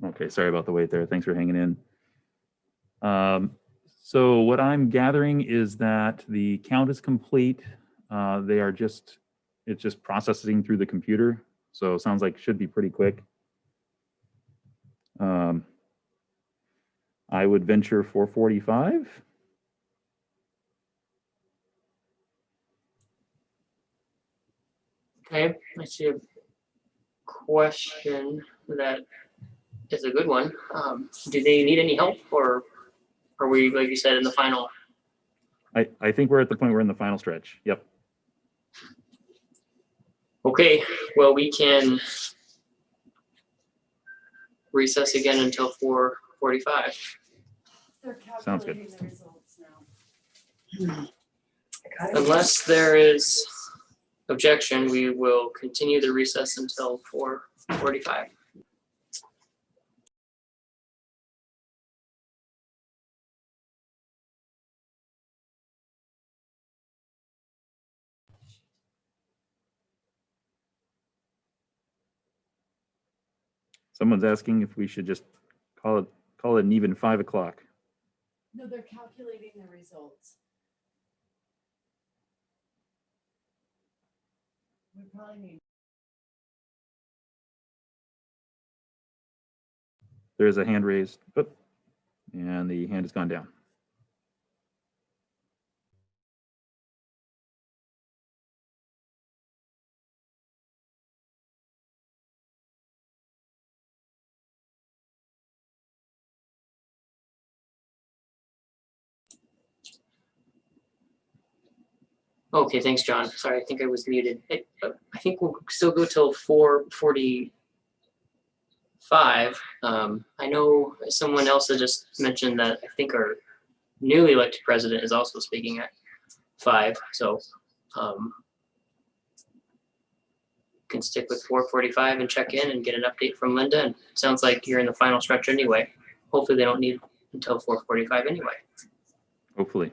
Okay, sorry about the wait there. Thanks for hanging in. So what I'm gathering is that the count is complete. They are just, it's just processing through the computer. So it sounds like it should be pretty quick. I would venture 4:45. Okay, I see a question that is a good one. Do they need any help, or are we, like you said, in the final? I think we're at the point we're in the final stretch. Yep. Okay, well, we can recess again until 4:45. Sounds good. Unless there is objection, we will continue the recess until 4:45. Someone's asking if we should just call it an even 5 o'clock. No, they're calculating the results. We probably need. There's a hand raised. Oh, and the hand has gone down. Okay, thanks, John. Sorry, I think I was muted. I think we'll still go till 4:45. I know someone else had just mentioned that I think our newly elected president is also speaking at 5. So can stick with 4:45 and check in and get an update from Linda. And it sounds like you're in the final stretch anyway. Hopefully they don't need until 4:45 anyway. Hopefully.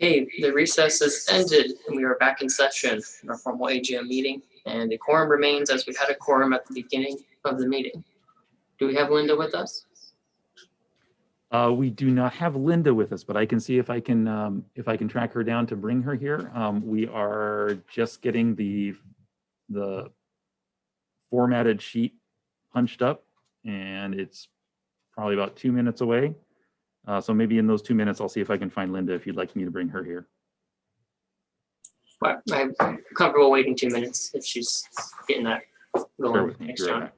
Okay, the recess is ended and we are back in session, our formal AGM meeting, and the quorum remains as we had a quorum at the beginning of the meeting. Do we have Linda with us? We do not have Linda with us, but I can see if I can track her down to bring her here. We are just getting the formatted sheet punched up, and it's probably about 2 minutes away. So maybe in those 2 minutes, I'll see if I can find Linda if you'd like me to bring her here. Well, I'm comfortable waiting 2 minutes if she's getting that Bear going. with me. Thanks, Be right John. back.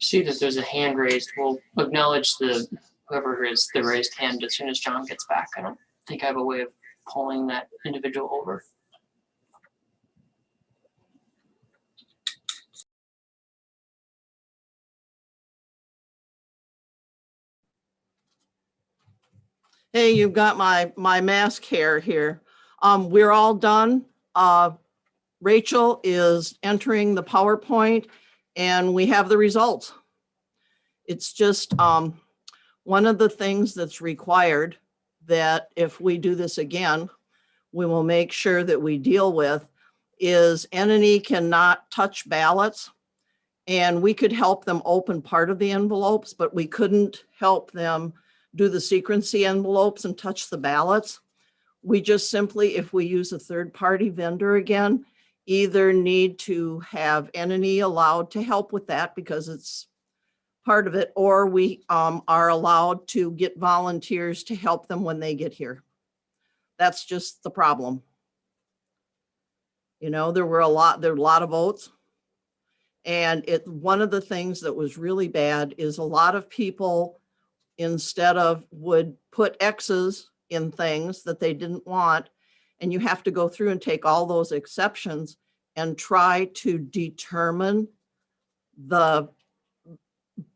See that there's a hand raised. We'll acknowledge whoever is the raised hand as soon as John gets back. I don't think I have a way of pulling that individual over. Hey, you've got my mask hair here. We're all done. Rachel is entering the PowerPoint and we have the results. It's just one of the things that's required that if we do this again, we will make sure that we deal with is entity cannot touch ballots. And we could help them open part of the envelopes, but we couldn't help them do the secrecy envelopes and touch the ballots. We just simply, if we use a third-party vendor again, either need to have entity allowed to help with that because it's part of it, or we are allowed to get volunteers to help them when they get here. That's just the problem. You know, there were a lot of votes. And one of the things that was really bad is a lot of people, instead of would put X's in things that they didn't want, and you have to go through and take all those exceptions and try to determine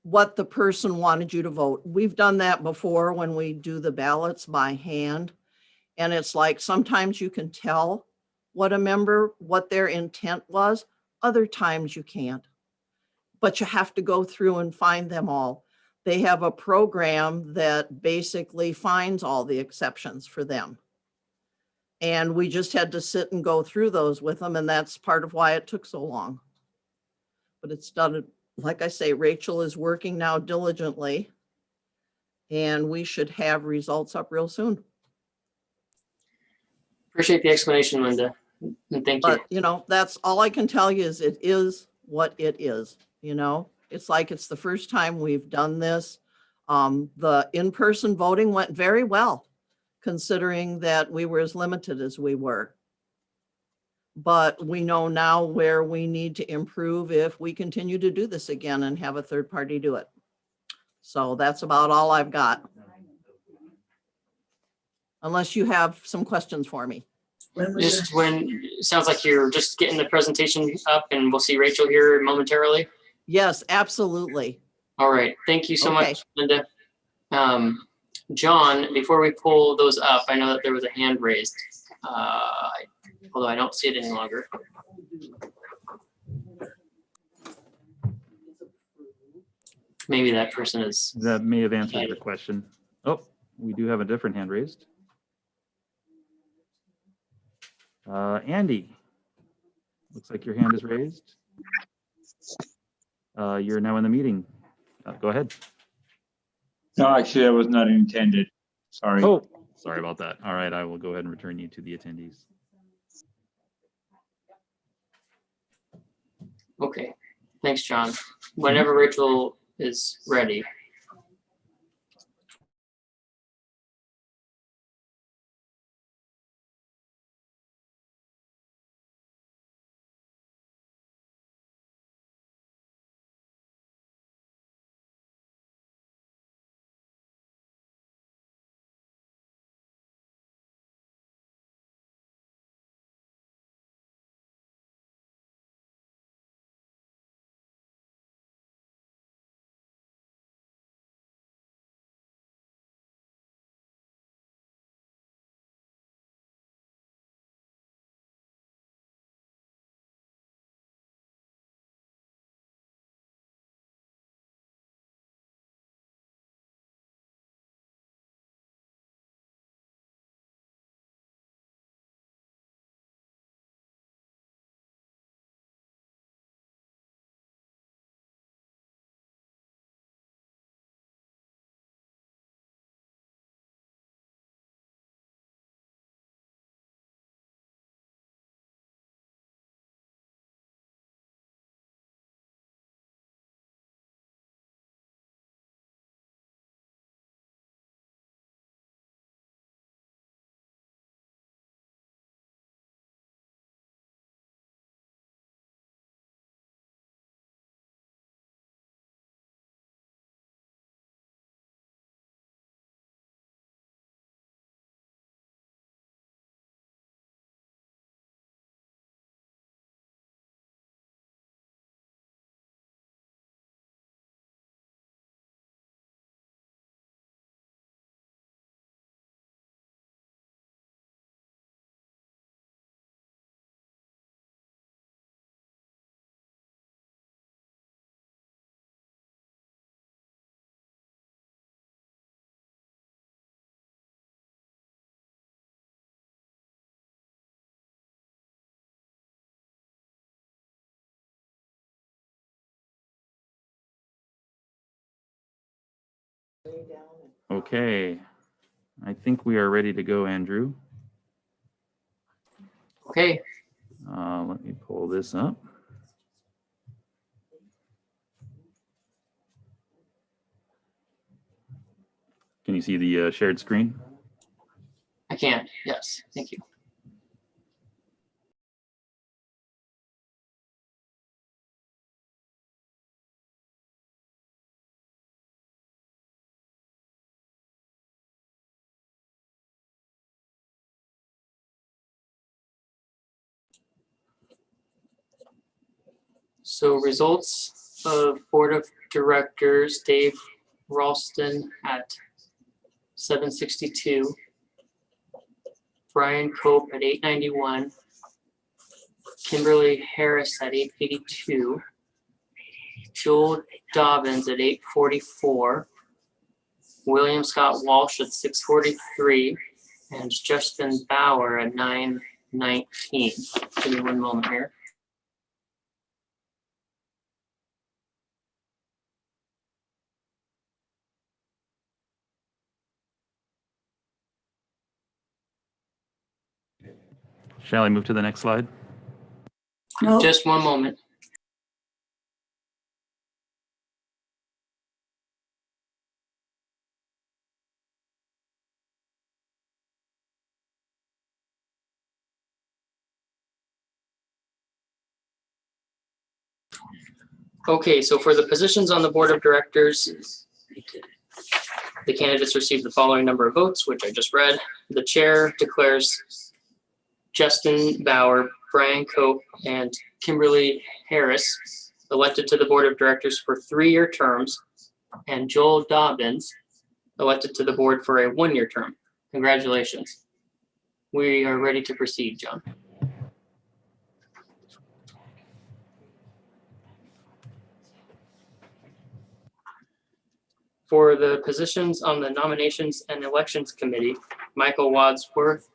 what the person wanted you to vote. We've done that before when we do the ballots by hand. And it's like, sometimes you can tell what their intent was. Other times you can't, but you have to go through and find them all. They have a program that basically finds all the exceptions for them. And we just had to sit and go through those with them. And that's part of why it took so long. But it's done, like I say, Rachel is working now diligently and we should have results up real soon. Appreciate the explanation, Linda. And thank you. But, you know, that's all I can tell you is it is what it is. You know, it's like it's the first time we've done this. The in-person voting went very well, considering that we were as limited as we were. But we know now where we need to improve if we continue to do this again and have a third party do it. So that's about all I've got. Unless you have some questions for me. Sounds like you're just getting the presentation up and we'll see Rachel here momentarily. Yes, absolutely. All right. Thank you so much, Linda. John, before we pull those up, I know that there was a hand raised, although I don't see it any longer. Maybe that person is. That may have answered the question. Oh, we do have a different hand raised. Andy. looks like your hand is raised. You're now in the meeting. Go ahead. No, actually, that was not intended. Sorry. Oh, sorry about that. All right, I will go ahead and return you to the attendees. Okay, thanks, John. Whenever Rachel is ready. Okay, I think we are ready to go, Andrew. Okay, Let me pull this up. Can you see the shared screen? I can. Yes, thank you. So results of Board of Directors, Dave Ralston at 762, Brian Cope at 891, Kimberly Harris at 882, Joel Dobbins at 844, William Scott Walsh at 643, and Justin Bauer at 919. Give me one moment here. Shall I move to the next slide? No, Just one moment. Okay, so for the positions on the Board of Directors, the candidates received the following number of votes, which I just read. The chair declares Justin Bauer, Brian Cope, and Kimberly Harris elected to the Board of Directors for 3-year terms, and Joel Dobbins elected to the board for a 1-year term. Congratulations. We are ready to proceed, John. For the positions on the Nominations and Elections Committee, Michael Wadsworth,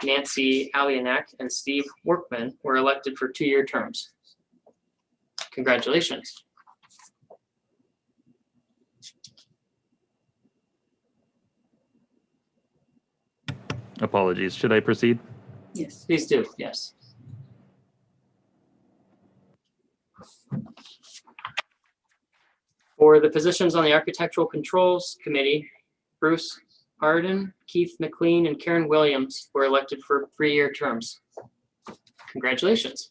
Nancy Alianak, and Steve Workman were elected for 2-year terms. Congratulations. Apologies. Should I proceed? Yes. Please do, yes. For the positions on the Architectural Controls Committee, Bruce Arden, Keith McLean, and Karen Williams were elected for 3-year terms. Congratulations.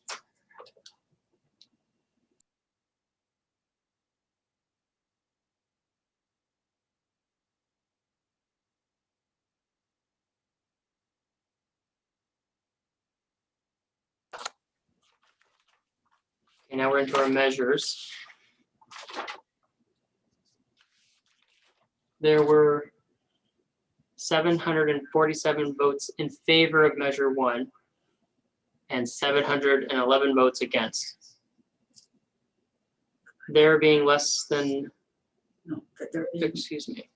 Okay, now we're into our measures. There were 747 votes in favor of Measure 1 and 711 votes against. There being less than, No, that there is excuse me,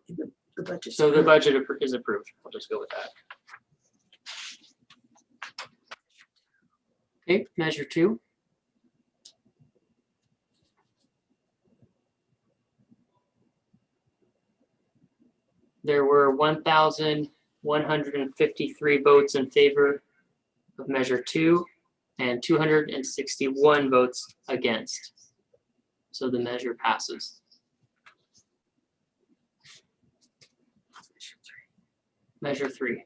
the budget. so the budget is approved. I'll just go with that. Okay, Measure 2. There were 1,153 votes in favor of Measure 2 and 261 votes against. So the measure passes. Measure 3.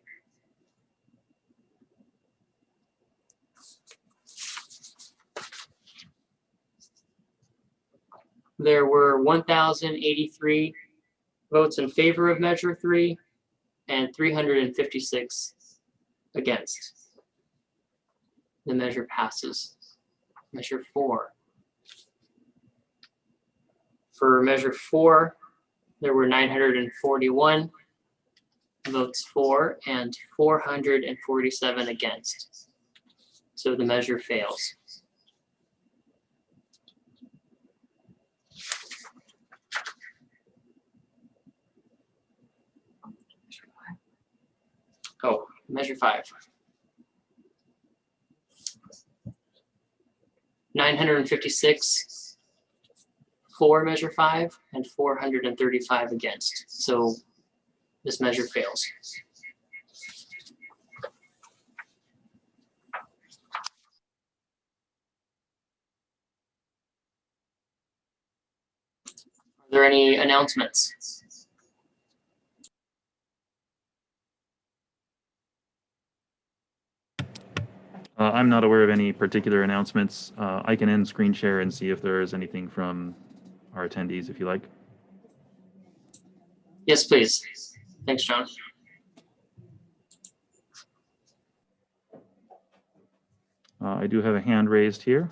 There were 1,083 votes in favor of Measure 3 and 356 against. The measure passes. Measure 4. For Measure 4, there were 941 votes for and 447 against. So the measure fails. Oh, Measure 5. 956 for Measure 5 and 435 against. So this measure fails. Are there any announcements? I'm not aware of any particular announcements. I can end screen share and see if there is anything from our attendees, if you like. Yes, please. Thanks, John. I do have a hand raised here.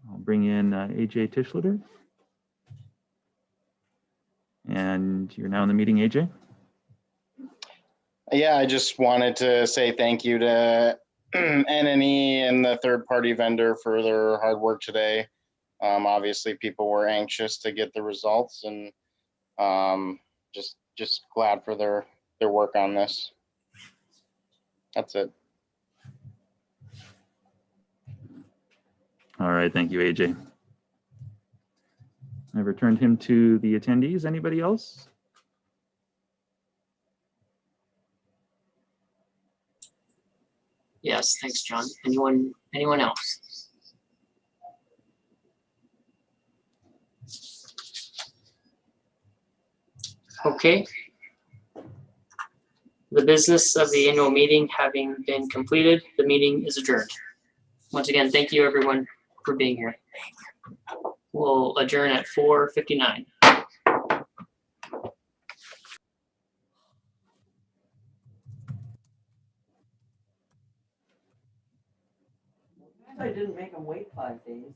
I'll bring in AJ Tischlitter. And you're now in the meeting, AJ. Yeah, I just wanted to say thank you to NNE and the third-party vendor for their hard work today. Obviously, people were anxious to get the results, and just glad for their work on this. That's it. All right, thank you, AJ. I've returned him to the attendees. Anybody else? Yes, thanks, John. Anyone else? Okay. The business of the annual meeting having been completed, the meeting is adjourned. Once again, thank you everyone for being here. We'll adjourn at 4:59. I didn't make them wait 5 days.